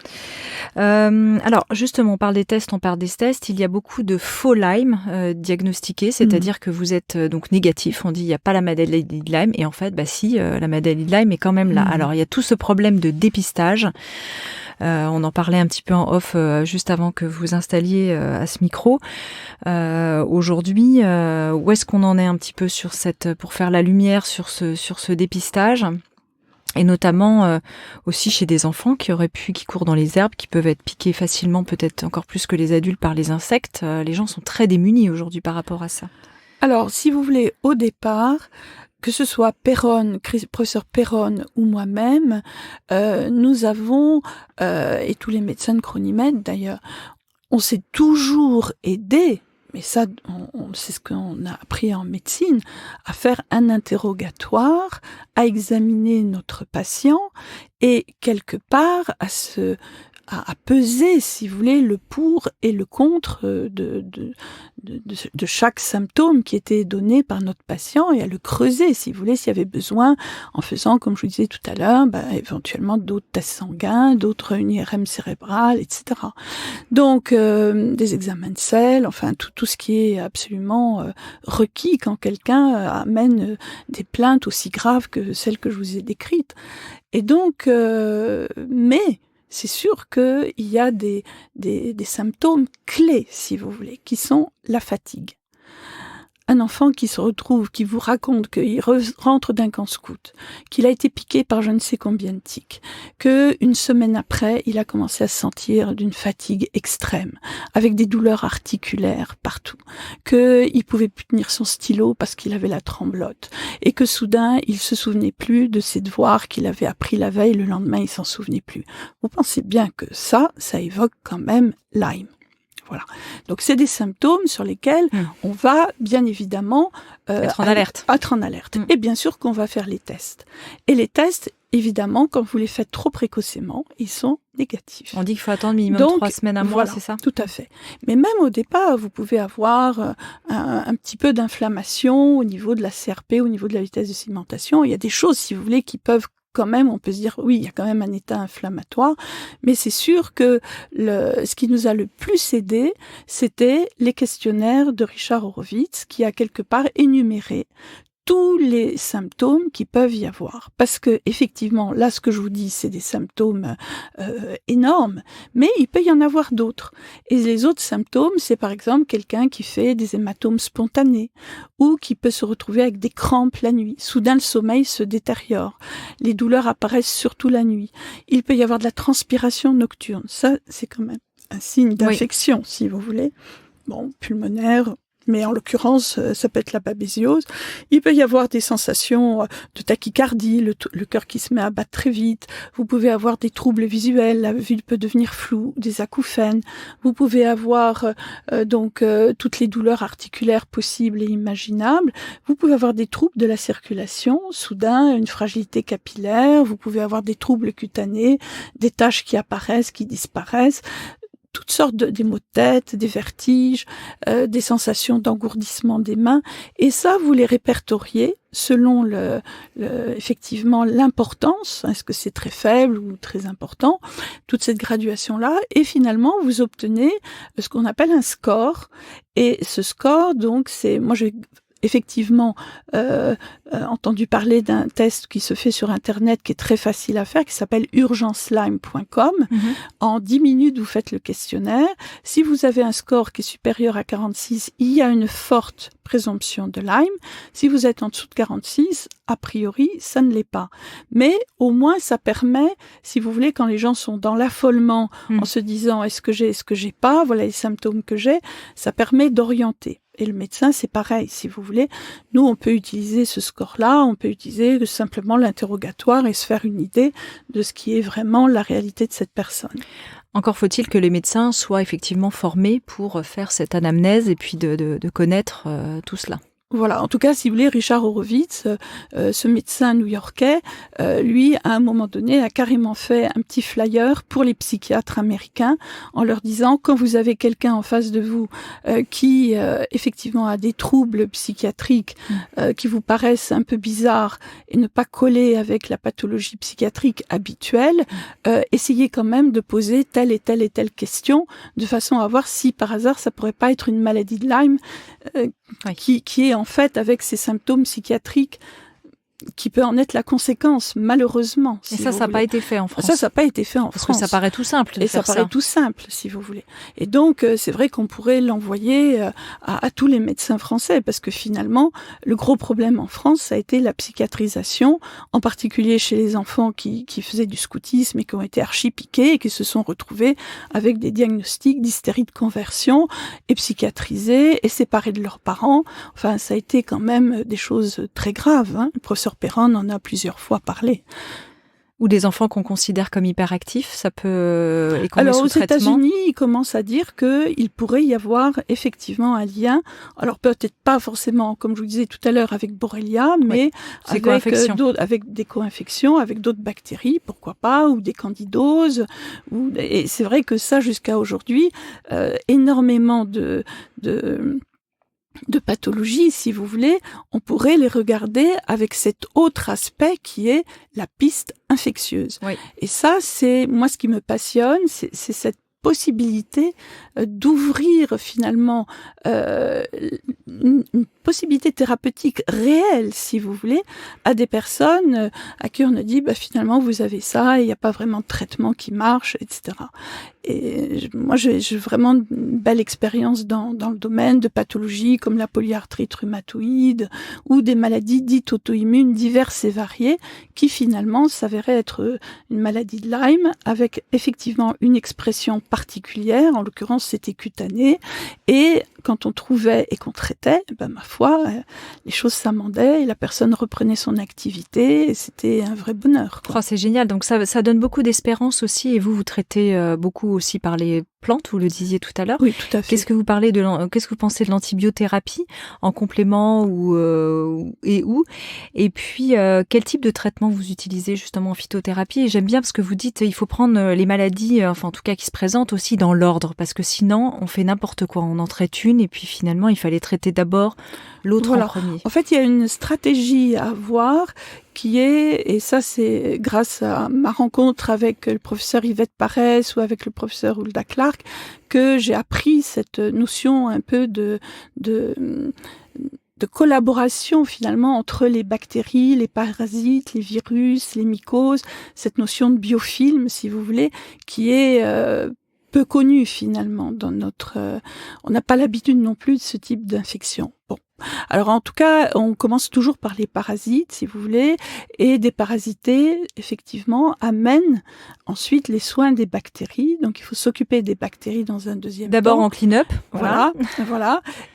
A: Alors, justement, on parle des tests, il y a beaucoup de faux Lyme diagnostiqués, c'est-à-dire que vous êtes donc négatif, on dit il n'y a pas la maladie de Lyme, et en fait, si, la maladie de Lyme est quand même là. Alors, il y a tout ce problème de dépistage. On en parlait un petit peu en off juste avant que vous installiez à ce micro. Aujourd'hui, où est-ce qu'on en est un petit peu pour faire la lumière sur ce dépistage ? Et notamment aussi chez des enfants qui courent dans les herbes, qui peuvent être piqués facilement, peut-être encore plus que les adultes, par les insectes. Les gens sont très démunis aujourd'hui par rapport à ça.
B: Alors, si vous voulez, au départ, que ce soit professeur Perron ou moi-même, nous avons, et tous les médecins de Cronimède d'ailleurs, on s'est toujours aidé, mais ça, c'est ce qu'on a appris en médecine, à faire un interrogatoire, à examiner notre patient et quelque part à peser, si vous voulez, le pour et le contre de chaque symptôme qui était donné par notre patient et à le creuser, si vous voulez, s'il y avait besoin, en faisant, comme je vous disais tout à l'heure, éventuellement d'autres tests sanguins, d'autres une IRM cérébrale, etc. Donc, des examens de sel, enfin, tout ce qui est absolument requis quand quelqu'un amène des plaintes aussi graves que celles que je vous ai décrites. Et donc, mais c'est sûr qu'il y a des symptômes clés, si vous voulez, qui sont la fatigue. Un enfant qui vous raconte qu'il rentre d'un camp scout, qu'il a été piqué par je ne sais combien de tiques, qu'une semaine après, il a commencé à se sentir d'une fatigue extrême, avec des douleurs articulaires partout, qu'il pouvait plus tenir son stylo parce qu'il avait la tremblote, et que soudain, il se souvenait plus de ses devoirs qu'il avait appris la veille, le lendemain, il s'en souvenait plus. Vous pensez bien que ça évoque quand même Lyme. Voilà. Donc, c'est des symptômes sur lesquels on va bien évidemment
A: être en alerte.
B: Et bien sûr qu'on va faire les tests. Et les tests, évidemment, quand vous les faites trop précocement, ils sont négatifs.
A: On dit qu'il faut attendre minimum 3 semaines à mois,
B: voilà,
A: c'est ça ?
B: Tout à fait. Mais même au départ, vous pouvez avoir un petit peu d'inflammation au niveau de la CRP, au niveau de la vitesse de sédimentation. Il y a des choses, si vous voulez, qui peuvent quand même, on peut se dire, oui, il y a quand même un état inflammatoire, mais c'est sûr que ce qui nous a le plus aidé, c'était les questionnaires de Richard Horowitz, qui a quelque part énuméré tous les symptômes qui peuvent y avoir. Parce que, effectivement, là, ce que je vous dis, c'est des symptômes énormes, mais il peut y en avoir d'autres. Et les autres symptômes, c'est par exemple quelqu'un qui fait des hématomes spontanés, ou qui peut se retrouver avec des crampes la nuit. Soudain, le sommeil se détériore. Les douleurs apparaissent surtout la nuit. Il peut y avoir de la transpiration nocturne. Ça, c'est quand même un signe d'infection, si vous voulez. Bon, pulmonaire, mais en l'occurrence, ça peut être la babésiose. Il peut y avoir des sensations de tachycardie, le cœur qui se met à battre très vite. Vous pouvez avoir des troubles visuels, la vue peut devenir floue, des acouphènes. Vous pouvez avoir toutes les douleurs articulaires possibles et imaginables. Vous pouvez avoir des troubles de la circulation, soudain une fragilité capillaire. Vous pouvez avoir des troubles cutanés, des taches qui apparaissent, qui disparaissent. Toutes sortes des maux de tête, des vertiges, des sensations d'engourdissement des mains. Et ça, vous les répertoriez selon effectivement l'importance. Est-ce que c'est très faible ou très important? Toute cette graduation-là. Et finalement, vous obtenez ce qu'on appelle un score. Et ce score, donc, moi, je vais effectivement entendu parler d'un test qui se fait sur Internet, qui est très facile à faire, qui s'appelle urgenceLyme.com. En 10 minutes, vous faites le questionnaire. Si vous avez un score qui est supérieur à 46, il y a une forte présomption de Lyme. Si vous êtes en dessous de 46, a priori, ça ne l'est pas. Mais au moins, ça permet, si vous voulez, quand les gens sont dans l'affolement, en se disant est-ce que j'ai pas, voilà les symptômes que j'ai, ça permet d'orienter. Et le médecin, c'est pareil, si vous voulez. Nous, on peut utiliser ce score-là, on peut utiliser simplement l'interrogatoire et se faire une idée de ce qui est vraiment la réalité de cette personne.
A: Encore faut-il que les médecins soient effectivement formés pour faire cette anamnèse et puis de connaître tout cela.
B: Voilà, en tout cas, si vous voulez, Richard Horowitz, ce médecin new-yorkais, lui, à un moment donné, a carrément fait un petit flyer pour les psychiatres américains en leur disant, quand vous avez quelqu'un en face de vous qui, effectivement, a des troubles psychiatriques qui vous paraissent un peu bizarres et ne pas coller avec la pathologie psychiatrique habituelle, essayez quand même de poser telle et telle et telle question de façon à voir si, par hasard, ça pourrait pas être une maladie de Lyme qui est en fait avec ces symptômes psychiatriques qui peut en être la conséquence, malheureusement.
A: Et ça n'a pas été fait en France.
B: Ça n'a pas été fait en France.
A: Parce que ça paraît tout simple de faire ça.
B: Et ça paraît tout simple, si vous voulez. Et donc, c'est vrai qu'on pourrait l'envoyer à tous les médecins français, parce que finalement, le gros problème en France, ça a été la psychiatrisation, en particulier chez les enfants qui faisaient du scoutisme et qui ont été archi-piqués et qui se sont retrouvés avec des diagnostics d'hystérie de conversion et psychiatrisés et séparés de leurs parents. Enfin, ça a été quand même des choses très graves, hein. Le professeur Perrin en a plusieurs fois parlé.
A: Ou des enfants qu'on considère comme hyperactifs, ça peut...
B: Alors, aux États-Unis, ils commencent à dire qu'il pourrait y avoir effectivement un lien, alors peut-être pas forcément, comme je vous disais tout à l'heure, avec Borrelia, mais avec des co-infections, avec d'autres bactéries, pourquoi pas, ou des candidoses. Et c'est vrai que ça, jusqu'à aujourd'hui, énormément de pathologies, si vous voulez, on pourrait les regarder avec cet autre aspect qui est la piste infectieuse. Oui. Et ça, c'est moi ce qui me passionne, c'est cette possibilité d'ouvrir finalement une possibilité thérapeutique réelle, si vous voulez, à des personnes à qui on a dit finalement vous avez ça et il n'y a pas vraiment de traitement qui marche, etc. Et moi j'ai vraiment une belle expérience dans le domaine de pathologies comme la polyarthrite rhumatoïde ou des maladies dites auto-immunes diverses et variées qui finalement s'avéraient être une maladie de Lyme avec effectivement une expression particulière, en l'occurrence c'était cutané, et quand on trouvait et qu'on traitait, ma foi, les choses s'amendaient et la personne reprenait son activité et c'était un vrai bonheur, quoi.
A: Oh, c'est génial, donc ça donne beaucoup d'espérance aussi, et vous traitez beaucoup aussi par les plantes, vous le disiez tout à l'heure.
B: Oui, tout à fait.
A: Qu'est-ce que vous pensez de l'antibiothérapie en complément et puis quel type de traitement vous utilisez justement en phytothérapie? Et j'aime bien parce que vous dites il faut prendre les maladies, enfin en tout cas qui se présentent aussi dans l'ordre, parce que sinon on fait n'importe quoi, on en traite une et puis finalement il fallait traiter d'abord l'autre en premier.
B: En fait, il y a une stratégie à avoir qui est, et ça c'est grâce à ma rencontre avec le professeur Yvette Parès ou avec le professeur Hulda Clark, que j'ai appris cette notion un peu de collaboration finalement entre les bactéries, les parasites, les virus, les mycoses, cette notion de biofilm, si vous voulez, qui est peu connue finalement dans on n'a pas l'habitude non plus de ce type d'infection. Bon. Alors en tout cas, on commence toujours par les parasites, si vous voulez, et déparasiter, effectivement, amène ensuite les soins des bactéries. Donc il faut s'occuper des bactéries dans un deuxième temps.
A: D'abord en clean-up.
B: Voilà.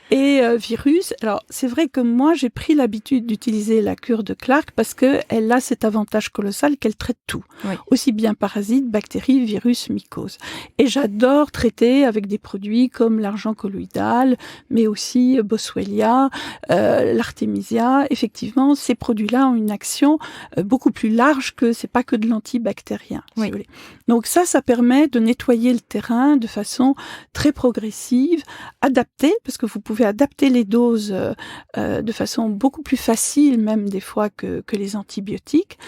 B: Et virus, alors c'est vrai que moi j'ai pris l'habitude d'utiliser la cure de Clark parce que elle a cet avantage colossal qu'elle traite tout. Oui. Aussi bien parasites, bactéries, virus, mycoses. Et j'adore traiter avec des produits comme l'argent colloïdal, mais aussi Boswellia, l'Artemisia. Effectivement, ces produits-là ont une action beaucoup plus large que c'est pas que de l'antibactérien. Oui. Si vous voulez. Donc ça permet de nettoyer le terrain de façon très progressive, adaptée, parce que vous pouvez adapter les doses de façon beaucoup plus facile, même des fois que les antibiotiques.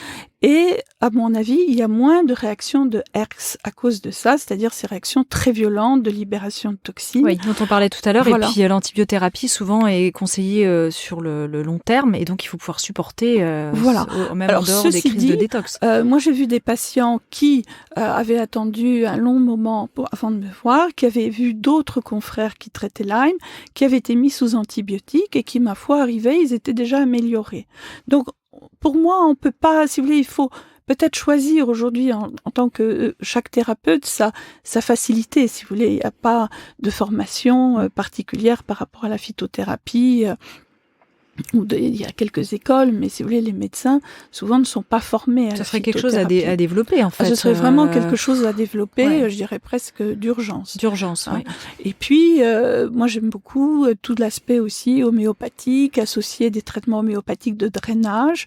B: Et à mon avis, il y a moins de réactions de herx à cause de ça, c'est-à-dire ces réactions très violentes de libération de toxines.
A: Oui, dont on parlait tout à l'heure.
B: Voilà.
A: Et puis l'antibiothérapie souvent est conseillée sur le long terme, et donc il faut pouvoir supporter
B: Voilà.
A: même
B: Alors,
A: en dehors des crises de détox.
B: Moi, j'ai vu des patients qui avaient attendu un long moment avant de me voir, qui avaient vu d'autres confrères qui traitaient Lyme, qui avaient été mis sous antibiotiques et qui, ma foi, arrivaient, ils étaient déjà améliorés. Donc, pour moi, on peut pas, si vous voulez, il faut peut-être choisir aujourd'hui en tant que chaque thérapeute sa facilité, si vous voulez. Il n'y a pas de formation particulière par rapport à la phytothérapie. Il y a quelques écoles, mais si vous voulez, les médecins, souvent, ne sont pas formés à la phytothérapie.
A: Ça serait quelque chose à développer, en fait.
B: Ce serait vraiment quelque chose à développer, je dirais presque d'urgence.
A: D'urgence, oui.
B: Et puis, moi, j'aime beaucoup tout l'aspect aussi homéopathique, associé des traitements homéopathiques de drainage.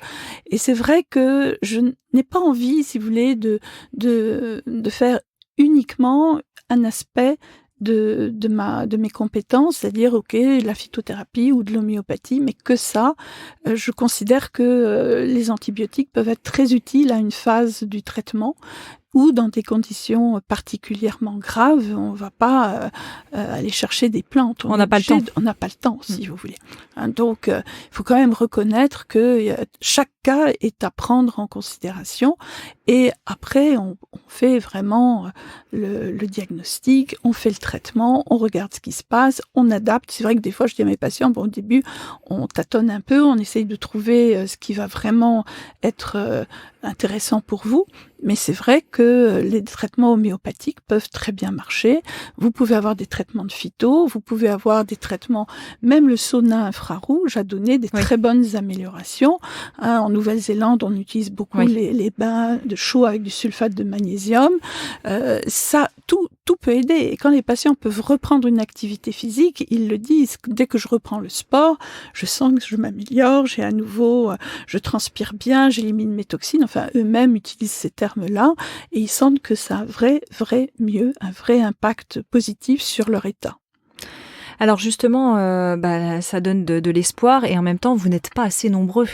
B: Et c'est vrai que je n'ai pas envie, si vous voulez, de faire uniquement un aspect de mes compétences, c'est-à-dire la phytothérapie ou de l'homéopathie, mais que ça. Je considère que les antibiotiques peuvent être très utiles à une phase du traitement, ou dans des conditions particulièrement graves, on va pas aller chercher des plantes.
A: On n'a pas le temps.
B: On n'a pas le temps, si vous voulez. Donc, il faut quand même reconnaître que chaque cas est à prendre en considération. Et après, on fait vraiment le diagnostic, on fait le traitement, on regarde ce qui se passe, on adapte. C'est vrai que des fois, je dis à mes patients, au début, on tâtonne un peu, on essaye de trouver ce qui va vraiment être intéressant pour vous. Mais c'est vrai que les traitements homéopathiques peuvent très bien marcher. Vous pouvez avoir des traitements de phyto, vous pouvez avoir des traitements, même le sauna infrarouge a donné des très bonnes améliorations. En Nouvelle-Zélande, on utilise beaucoup les bains de chaud avec du sulfate de magnésium. Ça, tout peut aider. Et quand les patients peuvent reprendre une activité physique, ils le disent. Dès que je reprends le sport, je sens que je m'améliore, j'ai à nouveau, je transpire bien, j'élimine mes toxines. Enfin, eux-mêmes utilisent ces termes-là et ils sentent que ça a un vrai impact positif sur leur état.
A: Alors justement, ça donne de l'espoir et en même temps, vous n'êtes pas assez nombreux.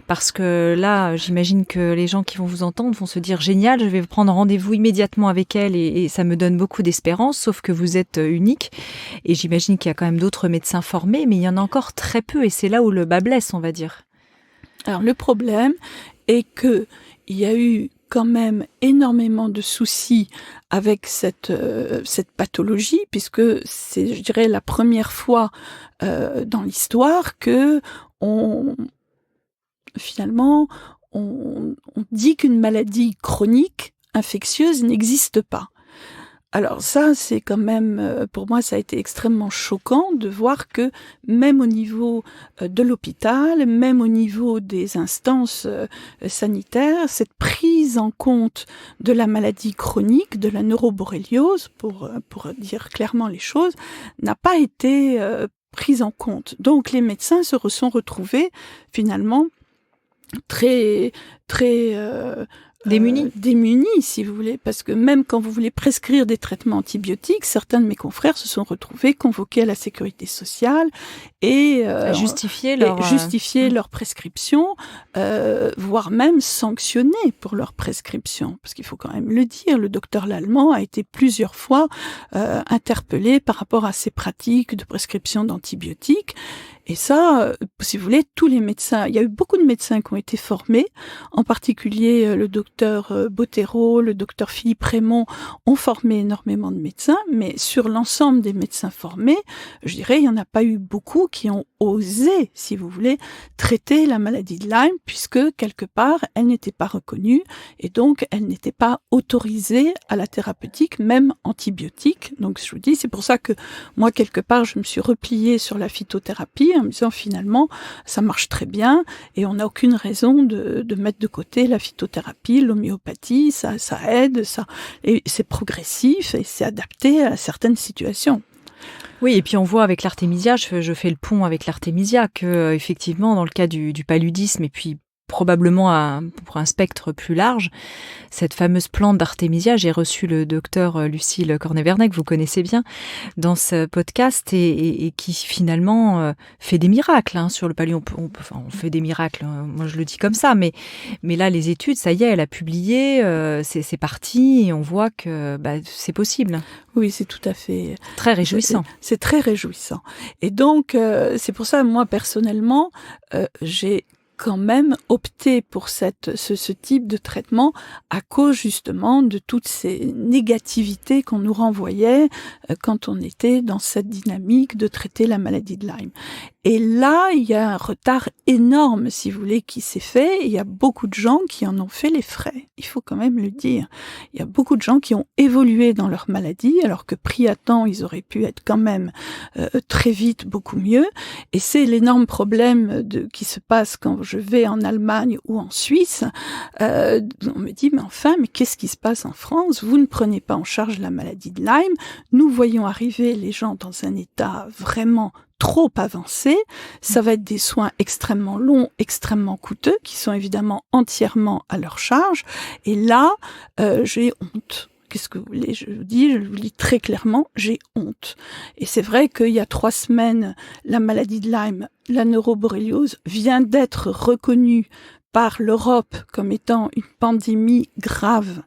A: Parce que là, j'imagine que les gens qui vont vous entendre vont se dire « Génial, je vais prendre rendez-vous immédiatement avec elle et ça me donne beaucoup d'espérance », sauf que vous êtes unique. Et j'imagine qu'il y a quand même d'autres médecins formés, mais il y en a encore très peu et c'est là où le bas blesse, on va dire.
B: Alors le problème est que il y a eu quand même énormément de soucis avec cette pathologie, puisque c'est, je dirais, la première fois dans l'histoire que finalement, on dit qu'une maladie chronique, infectieuse, n'existe pas. Alors ça, c'est quand même, pour moi, ça a été extrêmement choquant de voir que même au niveau de l'hôpital, même au niveau des instances sanitaires, cette prise en compte de la maladie chronique, de la neuroborréliose, pour dire clairement les choses, n'a pas été prise en compte. Donc les médecins se sont retrouvés finalement très démunis, si vous voulez, parce que même quand vous voulez prescrire des traitements antibiotiques, certains de mes confrères se sont retrouvés convoqués à la sécurité sociale et
A: justifier
B: leur prescription, voire même sanctionner pour leur prescription, parce qu'il faut quand même le dire, le docteur Lallemand a été plusieurs fois interpellé par rapport à ces pratiques de prescription d'antibiotiques. Et ça, si vous voulez, tous les médecins, il y a eu beaucoup de médecins qui ont été formés, en particulier le docteur Bottero, le docteur Philippe Raymond ont formé énormément de médecins, mais sur l'ensemble des médecins formés, je dirais, il n'y en a pas eu beaucoup qui ont osé, si vous voulez, traiter la maladie de Lyme, puisque quelque part, elle n'était pas reconnue, et donc elle n'était pas autorisée à la thérapeutique, même antibiotique. Donc je vous dis, c'est pour ça que moi, quelque part, je me suis repliée sur la phytothérapie, en me disant finalement ça marche très bien et on n'a aucune raison de mettre de côté la phytothérapie, l'homéopathie, ça aide, et c'est progressif et c'est adapté à certaines situations.
A: Oui, et puis on voit avec l'artémisia, je fais le pont avec l'artémisia, que effectivement dans le cas du paludisme et puis probablement pour un spectre plus large. Cette fameuse plante d'Artémisia, j'ai reçu le docteur Lucile Cornet-Vernet, que vous connaissez bien, dans ce podcast, et qui finalement fait des miracles sur le paludisme. On fait des miracles, moi je le dis comme ça, mais là les études, ça y est, elle a publié, c'est parti, et on voit que c'est possible.
B: Oui, c'est tout à fait...
A: Très réjouissant.
B: C'est très réjouissant. Et donc, c'est pour ça, moi, personnellement, j'ai quand même opté pour ce type de traitement à cause justement de toutes ces négativités qu'on nous renvoyait quand on était dans cette dynamique de traiter la maladie de Lyme. Et là, il y a un retard énorme, si vous voulez, qui s'est fait. Il y a beaucoup de gens qui en ont fait les frais. Il faut quand même le dire. Il y a beaucoup de gens qui ont évolué dans leur maladie, alors que pris à temps, ils auraient pu être quand même très vite beaucoup mieux. Et c'est l'énorme problème qui se passe quand je vais en Allemagne ou en Suisse. On me dit, mais qu'est-ce qui se passe en France? Vous ne prenez pas en charge la maladie de Lyme. Nous voyons arriver les gens dans un état vraiment trop avancé, ça va être des soins extrêmement longs, extrêmement coûteux, qui sont évidemment entièrement à leur charge. Et là, j'ai honte. Qu'est-ce que vous voulez? Je vous dis très clairement, j'ai honte. Et c'est vrai qu'il y a 3 semaines, la maladie de Lyme, la neuroborréliose, vient d'être reconnue par l'Europe comme étant une pandémie grave,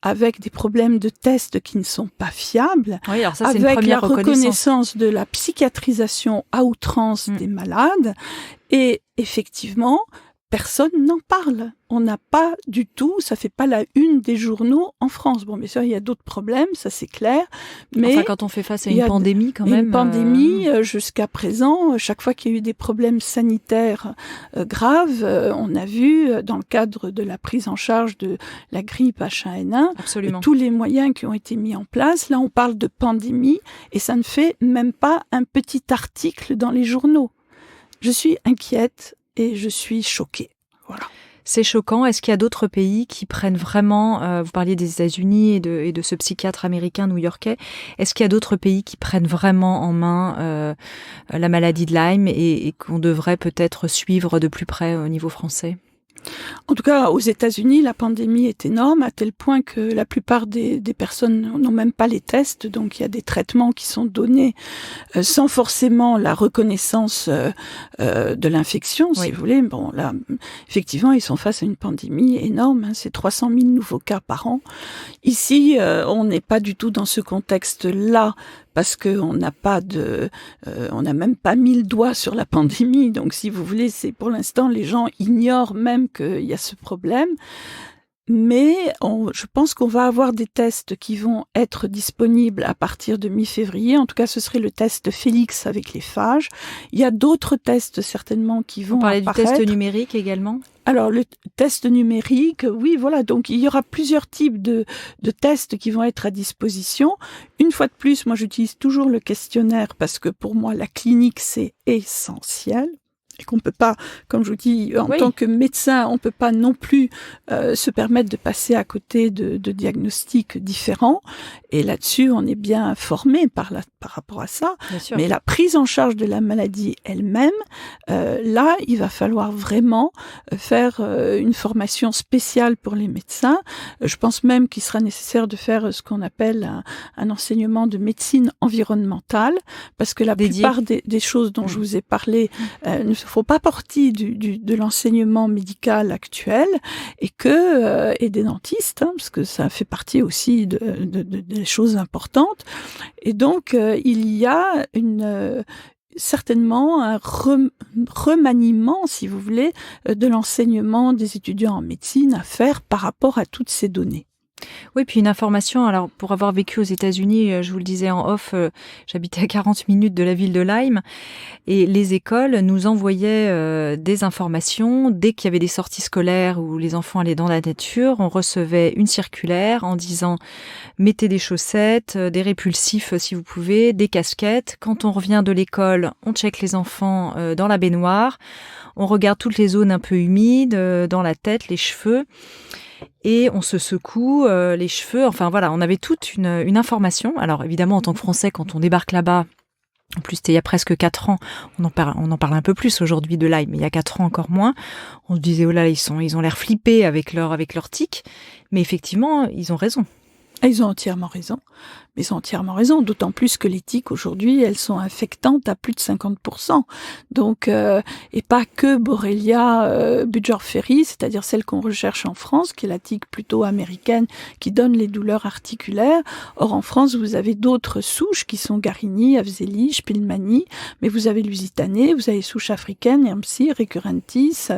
B: avec des problèmes de tests qui ne sont pas fiables,
A: oui, alors ça, c'est
B: avec
A: une première
B: la reconnaissance de la psychiatrisation à outrance des malades, et effectivement, personne n'en parle. On n'a pas du tout, ça fait pas la une des journaux en France. Bon, bien sûr, il y a d'autres problèmes, ça c'est clair. Mais
A: enfin, quand on fait face à une pandémie, quand même.
B: Une pandémie, jusqu'à présent, chaque fois qu'il y a eu des problèmes sanitaires graves, on a vu, dans le cadre de la prise en charge de la grippe H1N1, tous les moyens qui ont été mis en place. Là, on parle de pandémie et ça ne fait même pas un petit article dans les journaux. Je suis inquiète et je suis choquée. Voilà.
A: C'est choquant. Est-ce qu'il y a d'autres pays qui prennent vraiment, vous parliez des États-Unis et de ce psychiatre américain new-yorkais, est-ce qu'il y a d'autres pays qui prennent vraiment en main la maladie de Lyme et qu'on devrait peut-être suivre de plus près au niveau français ?
B: En tout cas, aux États-Unis, la pandémie est énorme, à tel point que la plupart des personnes n'ont même pas les tests. Donc, il y a des traitements qui sont donnés sans forcément la reconnaissance de l'infection, si vous voulez. Bon, là, effectivement, ils sont face à une pandémie énorme. C'est 300 000 nouveaux cas par an. Ici, on n'est pas du tout dans ce contexte-là, parce qu'on n'a pas on n'a même pas mis le doigt sur la pandémie. Donc, si vous voulez, c'est pour l'instant, les gens ignorent même qu'il y a ce problème. Mais je pense qu'on va avoir des tests qui vont être disponibles à partir de mi-février. En tout cas, ce serait le test Félix avec les phages. Il y a d'autres tests certainement qui vont apparaître.
A: Vous parlez du test numérique également ?
B: Alors, le test numérique, oui, voilà. Donc, il y aura plusieurs types de tests qui vont être à disposition. Une fois de plus, moi, j'utilise toujours le questionnaire parce que pour moi, la clinique, c'est essentiel. Et qu'on peut pas, comme je vous dis, en tant que médecin, on peut pas non plus se permettre de passer à côté de diagnostics différents. Et là-dessus, on est bien formé par rapport à ça. Mais la prise en charge de la maladie elle-même, là, il va falloir vraiment faire une formation spéciale pour les médecins. Je pense même qu'il sera nécessaire de faire ce qu'on appelle un enseignement de médecine environnementale, parce que la plupart des choses dont je vous ai parlé ne font pas partie de l'enseignement médical actuel, et des dentistes, parce que ça fait partie aussi des choses importantes. Et donc, il y a certainement un remaniement, si vous voulez, de l'enseignement des étudiants en médecine à faire par rapport à toutes ces données.
A: Oui, puis une information, alors pour avoir vécu aux États-Unis, je vous le disais en off, j'habitais à 40 minutes de la ville de Lyme, et les écoles nous envoyaient des informations. Dès qu'il y avait des sorties scolaires où les enfants allaient dans la nature, on recevait une circulaire en disant « mettez des chaussettes, des répulsifs si vous pouvez, des casquettes. Quand on revient de l'école, on check les enfants dans la baignoire, on regarde toutes les zones un peu humides, dans la tête, les cheveux. » Et on se secoue les cheveux. Enfin voilà, on avait toute une information. Alors évidemment, en tant que Français, quand on débarque là-bas, En plus, c'était il y a presque 4 ans. On en parle un peu plus aujourd'hui de Lyme, mais il y a 4 ans encore moins. On se disait, oh là, ils ont l'air flippés avec leur tic. Mais effectivement, ils ont raison.
B: Et ils ont entièrement raison. Mais ils ont entièrement raison, d'autant plus que les tiques aujourd'hui, elles sont infectantes à plus de 50%. Donc, et pas que Borrelia burgdorferi, c'est-à-dire celle qu'on recherche en France, qui est la tique plutôt américaine, qui donne les douleurs articulaires. Or, en France, vous avez d'autres souches qui sont Garini, Afzeli, Spielmanni, mais vous avez Lusitanie, vous avez souches africaines, Hermsi, Recurrentis,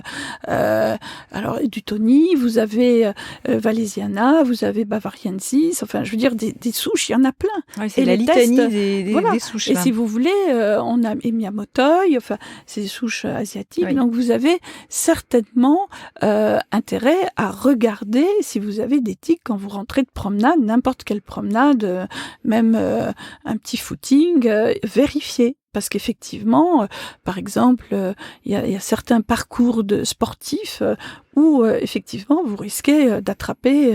B: alors Dutoni, vous avez Valesiana, vous avez Bavariensis, enfin, je veux dire, des souches, il y en a plein.
A: Oui, c'est la litanie des souches.
B: Et si vous voulez, on a Miyamoto, enfin, c'est des souches asiatiques. Oui. Donc, vous avez certainement intérêt à regarder si vous avez des tiques quand vous rentrez de promenade, n'importe quelle promenade, même un petit footing, vérifier. Parce qu'effectivement, par exemple, il y a certains parcours de sportifs où effectivement vous risquez d'attraper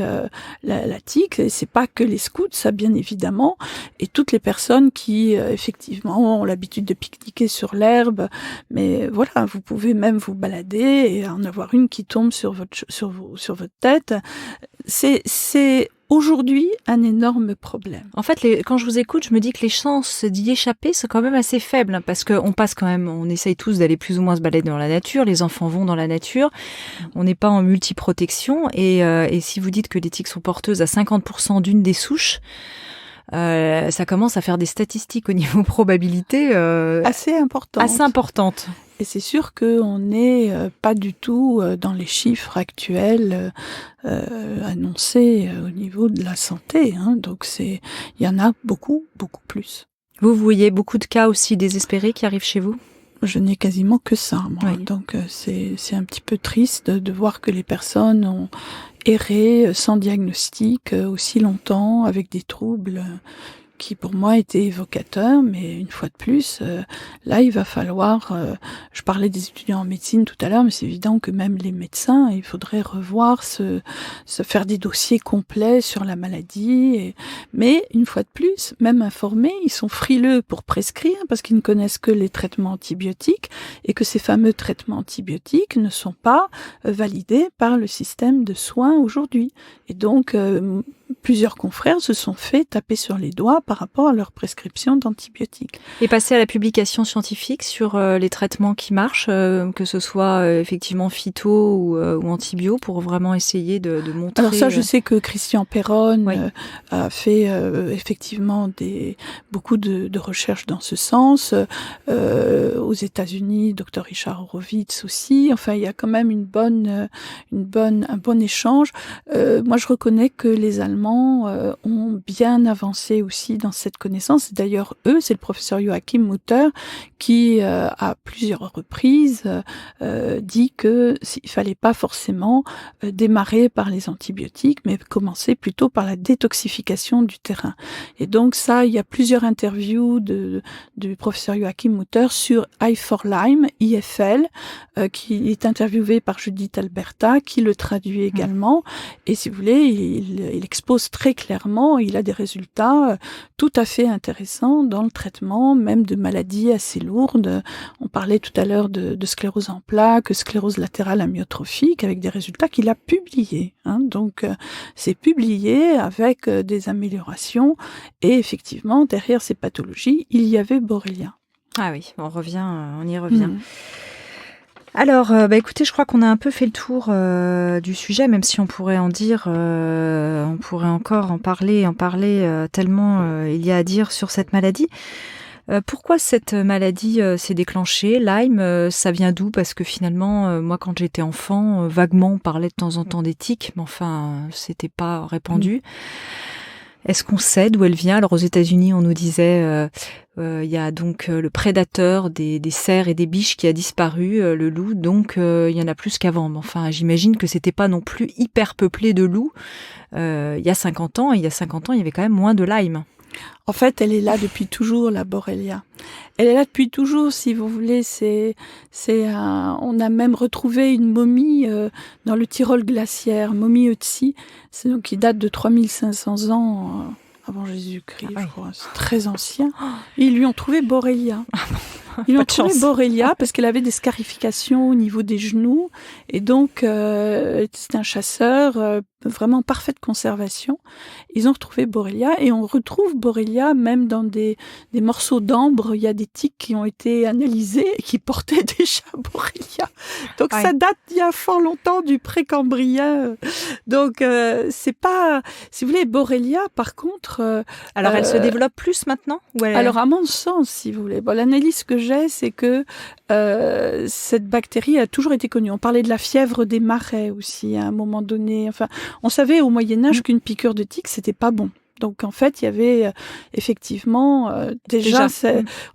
B: la tique. Et c'est pas que les scouts, ça bien évidemment, et toutes les personnes qui effectivement ont l'habitude de pique-niquer sur l'herbe. Mais voilà, vous pouvez même vous balader et en avoir une qui tombe sur votre tête. C'est aujourd'hui un énorme problème.
A: En fait, quand je vous écoute, je me dis que les chances d'y échapper sont quand même assez faibles, parce qu'on passe quand même, on essaye tous d'aller plus ou moins se balader dans la nature, les enfants vont dans la nature, on n'est pas en multiprotection, et si vous dites que les tiques sont porteuses à 50% d'une des souches, ça commence à faire des statistiques au niveau probabilité
B: assez
A: importantes.
B: Et c'est sûr qu'on n'est pas du tout dans les chiffres actuels annoncés au niveau de la santé. Hein. Donc il y en a beaucoup, beaucoup plus.
A: Vous voyez beaucoup de cas aussi désespérés qui arrivent chez vous ?
B: Je n'ai quasiment que ça, moi.
A: Oui.
B: Donc c'est un petit peu triste de voir que les personnes ont erré sans diagnostic aussi longtemps avec des troubles qui pour moi était évocateur, mais une fois de plus, là il va falloir, je parlais des étudiants en médecine tout à l'heure, mais c'est évident que même les médecins, il faudrait revoir, se faire des dossiers complets sur la maladie, mais une fois de plus, même informés, ils sont frileux pour prescrire parce qu'ils ne connaissent que les traitements antibiotiques et que ces fameux traitements antibiotiques ne sont pas validés par le système de soins aujourd'hui. Et donc, plusieurs confrères se sont fait taper sur les doigts par rapport à leur prescription d'antibiotiques.
A: Et passer à la publication scientifique sur les traitements qui marchent, que ce soit effectivement phyto ou antibio, pour vraiment essayer de montrer...
B: Alors ça, je sais que Christian Perron
A: oui.
B: A fait effectivement beaucoup de recherches dans ce sens. Aux États-Unis, Dr Richard Horowitz aussi. Enfin, il y a quand même un bon échange. Moi, je reconnais que les Allemands ont bien avancé aussi dans cette connaissance. D'ailleurs, c'est le professeur Joachim Mutter qui, à plusieurs reprises, dit que il fallait pas forcément démarrer par les antibiotiques, mais commencer plutôt par la détoxification du terrain. Et donc ça, il y a plusieurs interviews du professeur Joachim Mutter sur I4Lyme, IFL, qui est interviewé par Judith Alberta, qui le traduit également. Et si vous voulez, il expose très clairement, il a des résultats tout à fait intéressants dans le traitement, même de maladies assez lourdes. On parlait tout à l'heure de sclérose en plaques, sclérose latérale amyotrophique, avec des résultats qu'il a publiés. Hein. Donc, c'est publié avec des améliorations. Et effectivement, derrière ces pathologies, il y avait Borrelia.
A: Ah oui, on y revient. Alors, écoutez, je crois qu'on a un peu fait le tour du sujet, même si on pourrait en dire, on pourrait encore en parler tellement il y a à dire sur cette maladie. Pourquoi cette maladie s'est déclenchée, Lyme, ça vient d'où ? Parce que finalement, moi, quand j'étais enfant, vaguement, on parlait de temps en temps des tiques, mais enfin, c'était pas répandu. Est-ce qu'on sait d'où elle vient ? Alors, aux États-Unis, on nous disait... il y a donc le prédateur des cerfs et des biches qui a disparu, le loup, donc il y en a plus qu'avant. Mais enfin, j'imagine que c'était pas non plus hyper peuplé de loups il y a 50 ans. Et il y a 50 ans, il y avait quand même moins de Lyme.
B: En fait, elle est là depuis toujours, la Borrelia. Elle est là depuis toujours, si vous voulez. On a même retrouvé une momie dans le Tyrol glaciaire, momie Ötzi, qui date de 3500 ans avant Jésus-Christ, je crois. C'est très ancien. Ils lui ont trouvé Borrelia. Ils ont trouvé Borrelia parce qu'elle avait des scarifications au niveau des genoux. Et donc, c'était un chasseur vraiment en parfaite conservation. Ils ont retrouvé Borrelia et on retrouve Borrelia même dans des morceaux d'ambre. Il y a des tiques qui ont été analysées et qui portaient déjà Borrelia. Donc, ça date d'il y a fort longtemps du précambrien. Donc, c'est pas... Si vous voulez, Borrelia, par contre...
A: alors, elle se développe plus maintenant
B: Alors, à mon sens, si vous voulez, l'analyse que j'ai, c'est que cette bactérie a toujours été connue. On parlait de la fièvre des marais aussi, à un moment donné. Enfin, on savait au Moyen-Âge qu'une piqûre de tique, c'était pas bon. Donc, en fait, il y avait effectivement... déjà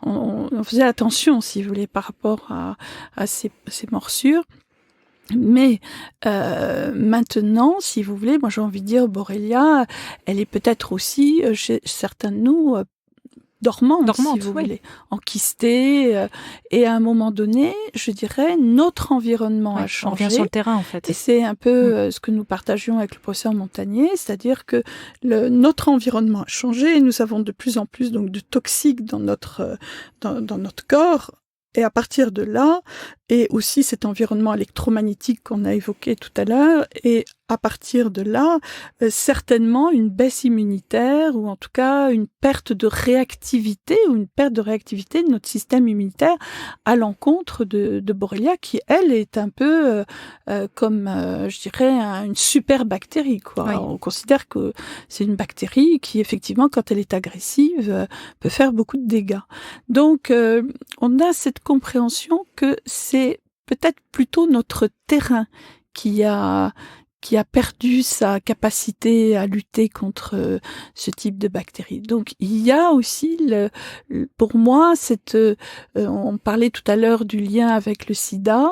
B: on faisait attention, si vous voulez, par rapport à ces morsures. Mais maintenant, si vous voulez, moi j'ai envie de dire, Borrelia, elle est peut-être aussi, chez certains de nous, dormante, si vous voulez, enquistée. Et à un moment donné, je dirais, notre environnement a changé.
A: On revient sur le terrain, en fait.
B: Et c'est un peu ce que nous partagions avec le professeur Montagnier, c'est-à-dire que notre environnement a changé et nous avons de plus en plus donc de toxiques dans notre corps. Et à partir de là, et aussi cet environnement électromagnétique qu'on a évoqué tout à l'heure, et à partir de là, certainement une baisse immunitaire, ou en tout cas une perte de réactivité, de notre système immunitaire à l'encontre de Borrelia, qui, elle, est un peu comme, je dirais, une super bactérie, quoi.
A: Oui.
B: On considère que c'est une bactérie qui, effectivement, quand elle est agressive, peut faire beaucoup de dégâts. Donc, on a cette compréhension que c'est peut-être plutôt notre terrain qui a perdu sa capacité à lutter contre ce type de bactéries. Donc il y a aussi pour moi on parlait tout à l'heure du lien avec le sida,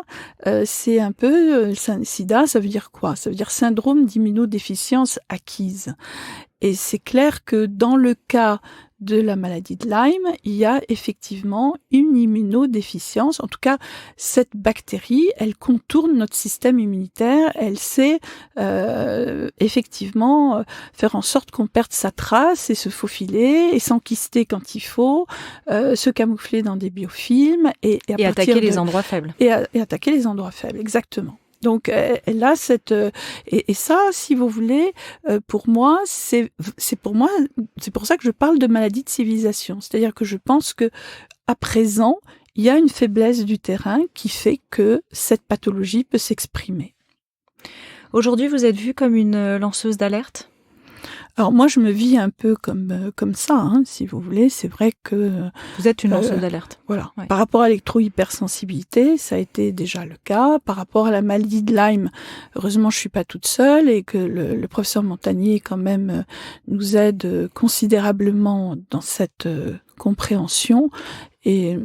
B: c'est un peu sida, ça veut dire quoi? Ça veut dire syndrome d'immunodéficience acquise. Et c'est clair que dans le cas de la maladie de Lyme, il y a effectivement une immunodéficience. En tout cas, cette bactérie, elle contourne notre système immunitaire. Elle sait effectivement faire en sorte qu'on perde sa trace et se faufiler et s'enquister quand il faut, se camoufler dans des biofilms et
A: attaquer les endroits faibles.
B: Et attaquer les endroits faibles, exactement. Donc, elle a et ça, si vous voulez, pour moi, c'est pour ça que je parle de maladie de civilisation. C'est-à-dire que je pense que, à présent, il y a une faiblesse du terrain qui fait que cette pathologie peut s'exprimer.
A: Aujourd'hui, vous êtes vue comme une lanceuse d'alerte ?
B: Alors moi, je me vis un peu comme ça, hein, si vous voulez. C'est vrai que...
A: Vous êtes une lanceuse d'alerte.
B: Voilà.
A: Ouais.
B: Par rapport à l'électro-hypersensibilité, ça a été déjà le cas. Par rapport à la maladie de Lyme, heureusement, je suis pas toute seule et que le professeur Montagnier, quand même, nous aide considérablement dans cette compréhension. Et...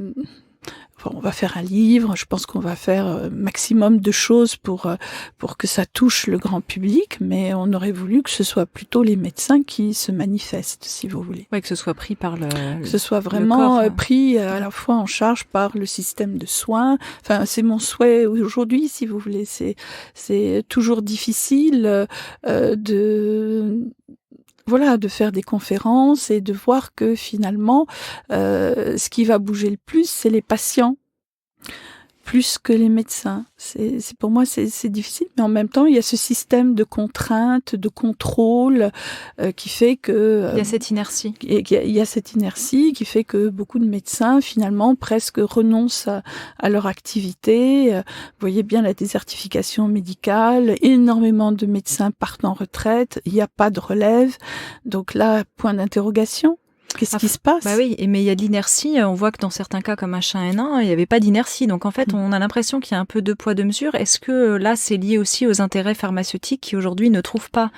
B: on va faire un livre, je pense qu'on va faire maximum de choses pour que ça touche le grand public, mais on aurait voulu que ce soit plutôt les médecins qui se manifestent, si vous voulez.
A: Oui, que ce soit pris par
B: que ce soit vraiment
A: corps,
B: pris à la fois en charge par le système de soins. Enfin, c'est mon souhait aujourd'hui, si vous voulez. C'est toujours difficile de faire des conférences et de voir que finalement, ce qui va bouger le plus, c'est les patients, plus que les médecins. Pour moi, c'est difficile, mais en même temps, il y a ce système de contraintes, de contrôle, qui fait que...
A: il y a cette inertie.
B: Il y a cette inertie qui fait que beaucoup de médecins, finalement, presque renoncent à leur activité. Vous voyez bien la désertification médicale, énormément de médecins partent en retraite, il n'y a pas de relève. Donc là, point d'interrogation. Qu'est-ce qui se passe ?
A: Bah oui, mais il y a de l'inertie. On voit que dans certains cas, comme H1N1, il n'y avait pas d'inertie. Donc en fait, on a l'impression qu'il y a un peu deux poids, deux mesures. Est-ce que là, c'est lié aussi aux intérêts pharmaceutiques qui aujourd'hui ne trouvent pas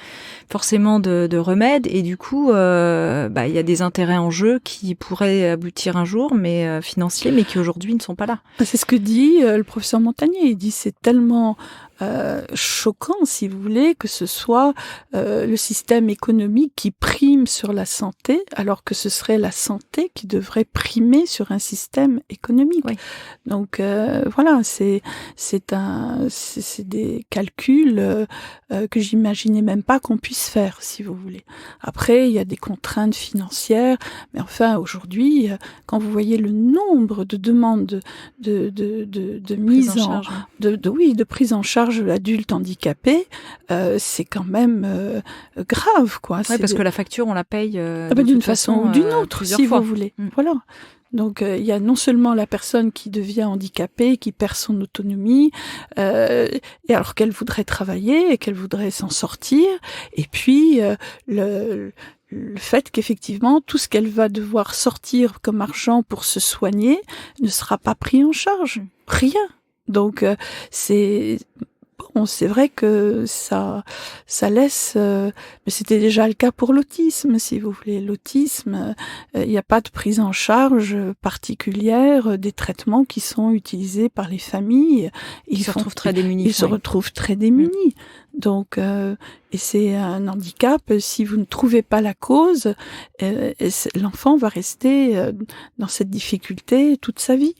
A: forcément de remède et du coup, il y a des intérêts en jeu qui pourraient aboutir un jour, mais financiers, mais qui aujourd'hui ne sont pas là.
B: C'est ce que dit le professeur Montagnier. Il dit c'est tellement choquant, si vous voulez, que ce soit le système économique qui prime sur la santé, alors que ce serait la santé qui devrait primer sur un système économique.
A: Oui.
B: Donc voilà, c'est des calculs que j'imaginais même pas qu'on puisse faire, si vous voulez. Après, il y a des contraintes financières, mais enfin aujourd'hui, quand vous voyez le nombre de demandes de mise en
A: charge.
B: de prise en charge de l'adulte handicapé, c'est quand même grave, quoi.
A: Oui, parce que la facture, on la paye
B: d'une façon ou d'une autre, si
A: fois.
B: vous voulez. Voilà. Donc il y a non seulement la personne qui devient handicapée, qui perd son autonomie, et alors qu'elle voudrait travailler et qu'elle voudrait s'en sortir, et puis le fait qu'effectivement tout ce qu'elle va devoir sortir comme argent pour se soigner ne sera pas pris en charge. Rien. Donc c'est vrai que ça laisse, mais c'était déjà le cas pour l'autisme, si vous voulez. L'autisme, il n'y a pas de prise en charge particulière des traitements qui sont utilisés par les familles.
A: Ils se retrouvent très démunis.
B: Ils se retrouvent très démunis. Donc, et c'est un handicap. Si vous ne trouvez pas la cause, l'enfant va rester dans cette difficulté toute sa vie.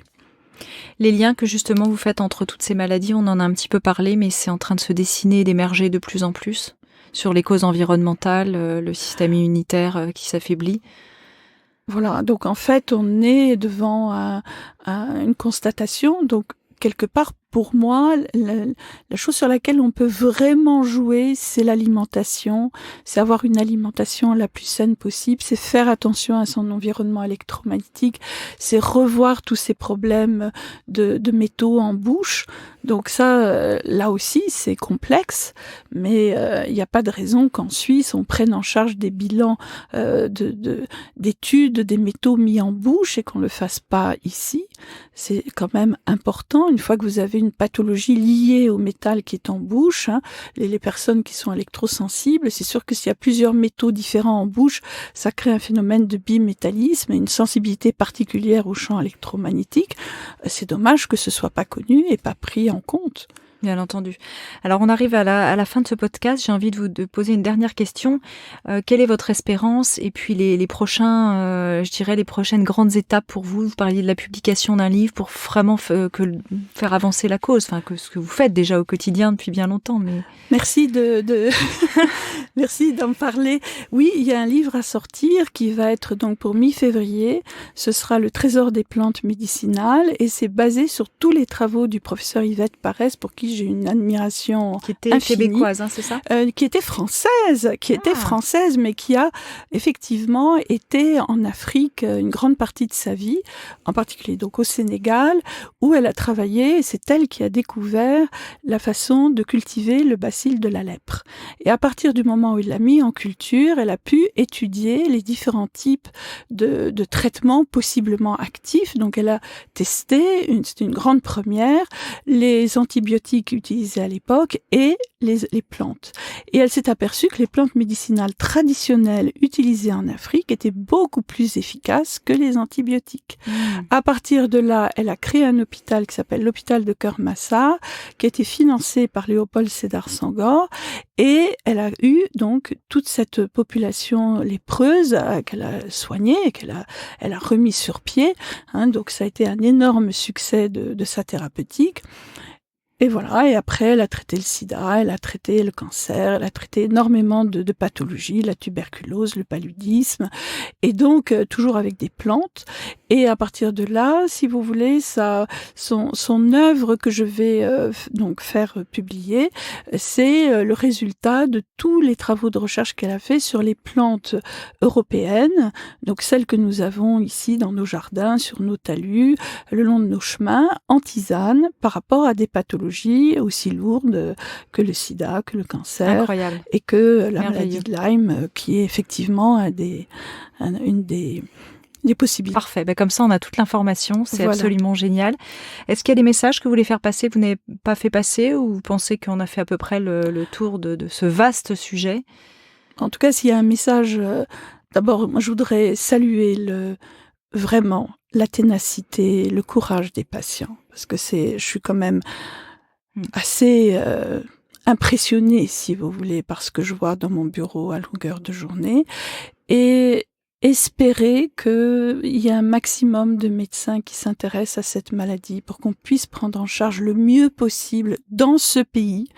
A: Les liens que justement vous faites entre toutes ces maladies, on en a un petit peu parlé, mais c'est en train de se dessiner et d'émerger de plus en plus sur les causes environnementales, le système immunitaire qui s'affaiblit.
B: Voilà, donc en fait, on est devant une constatation. Donc, quelque part, pour moi, la chose sur laquelle on peut vraiment jouer, c'est l'alimentation, c'est avoir une alimentation la plus saine possible, c'est faire attention à son environnement électromagnétique, c'est revoir tous ces problèmes de métaux en bouche. Donc ça, là aussi, c'est complexe, mais il n'y a pas de raison qu'en Suisse, on prenne en charge des bilans d'études des métaux mis en bouche et qu'on le fasse pas ici. C'est quand même important, une fois que vous avez une pathologie liée au métal qui est en bouche, les personnes qui sont électrosensibles, c'est sûr que s'il y a plusieurs métaux différents en bouche, ça crée un phénomène de bimétallisme et une sensibilité particulière au champ électromagnétique. C'est dommage que ce soit pas connu et pas pris en compte.
A: Bien entendu. Alors, on arrive à la fin de ce podcast. J'ai envie de poser une dernière question. Quelle est votre espérance et puis les prochains, je dirais, les prochaines grandes étapes pour vous? Vous parliez de la publication d'un livre pour vraiment faire avancer la cause, enfin, que ce que vous faites déjà au quotidien depuis bien longtemps. Mais...
B: Merci merci d'en parler. Oui, il y a un livre à sortir qui va être donc pour mi-février. Ce sera Le Trésor des plantes médicinales et c'est basé sur tous les travaux du professeur Yvette Parès, pour qui j'ai une admiration
A: qui était
B: infinie,
A: québécoise, c'est ça?
B: Qui était française, mais qui a effectivement été en Afrique une grande partie de sa vie, en particulier donc au Sénégal, où elle a travaillé. C'est elle qui a découvert la façon de cultiver le bacille de la lèpre. Et à partir du moment où il l'a mis en culture, elle a pu étudier les différents types de traitements possiblement actifs. Donc elle a testé, c'était une grande première, les antibiotiques utilisés à l'époque et les plantes. Et elle s'est aperçue que les plantes médicinales traditionnelles utilisées en Afrique étaient beaucoup plus efficaces que les antibiotiques. À partir de là, elle a créé un hôpital qui s'appelle l'hôpital de Keur-Massar, qui a été financé par Léopold Sédar Senghor, et elle a eu donc toute cette population lépreuse qu'elle a soignée, elle a remis sur pied. Donc ça a été un énorme succès de sa thérapeutique. Et voilà, et après, elle a traité le sida, elle a traité le cancer, elle a traité énormément de pathologies, la tuberculose, le paludisme, et donc toujours avec des plantes. Et à partir de là, si vous voulez, son œuvre que je vais donc faire publier, c'est le résultat de tous les travaux de recherche qu'elle a fait sur les plantes européennes, donc celles que nous avons ici dans nos jardins, sur nos talus, le long de nos chemins, en tisane, par rapport à des pathologies aussi lourdes que le sida, que le cancer.
A: Incroyable.
B: Et que la maladie de Lyme, qui est effectivement une des possibilités.
A: Parfait, comme ça on a toute l'information, c'est absolument génial. Est-ce qu'il y a des messages que vous voulez faire passer, que vous n'avez pas fait passer, ou vous pensez qu'on a fait à peu près le tour de ce vaste sujet?
B: En tout cas, s'il y a un message, d'abord, moi je voudrais saluer vraiment la ténacité, le courage des patients, parce que je suis quand même assez impressionnée, si vous voulez, par ce que je vois dans mon bureau à longueur de journée, et espérer qu'il y ait un maximum de médecins qui s'intéressent à cette maladie pour qu'on puisse prendre en charge le mieux possible dans ce pays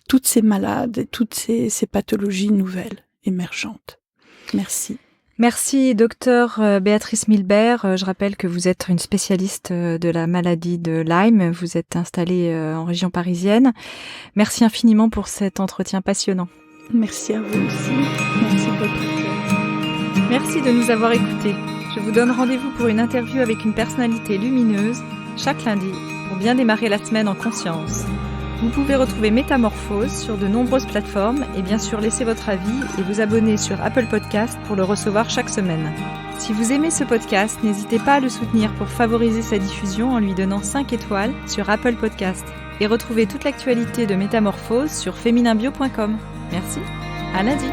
B: toutes ces malades et toutes ces pathologies nouvelles, émergentes. Merci.
A: Merci, docteur Béatrice Milbert. Je rappelle que vous êtes une spécialiste de la maladie de Lyme. Vous êtes installée en région parisienne. Merci infiniment pour cet entretien passionnant.
B: Merci à vous aussi. Merci de votre accueil.
A: Merci de nous avoir écoutés. Je vous donne rendez-vous pour une interview avec une personnalité lumineuse chaque lundi pour bien démarrer la semaine en conscience. Vous pouvez retrouver Métamorphose sur de nombreuses plateformes et bien sûr laisser votre avis et vous abonner sur Apple Podcast pour le recevoir chaque semaine. Si vous aimez ce podcast, n'hésitez pas à le soutenir pour favoriser sa diffusion en lui donnant 5 étoiles sur Apple Podcast. Et retrouvez toute l'actualité de Métamorphose sur fémininbio.com. Merci, à lundi.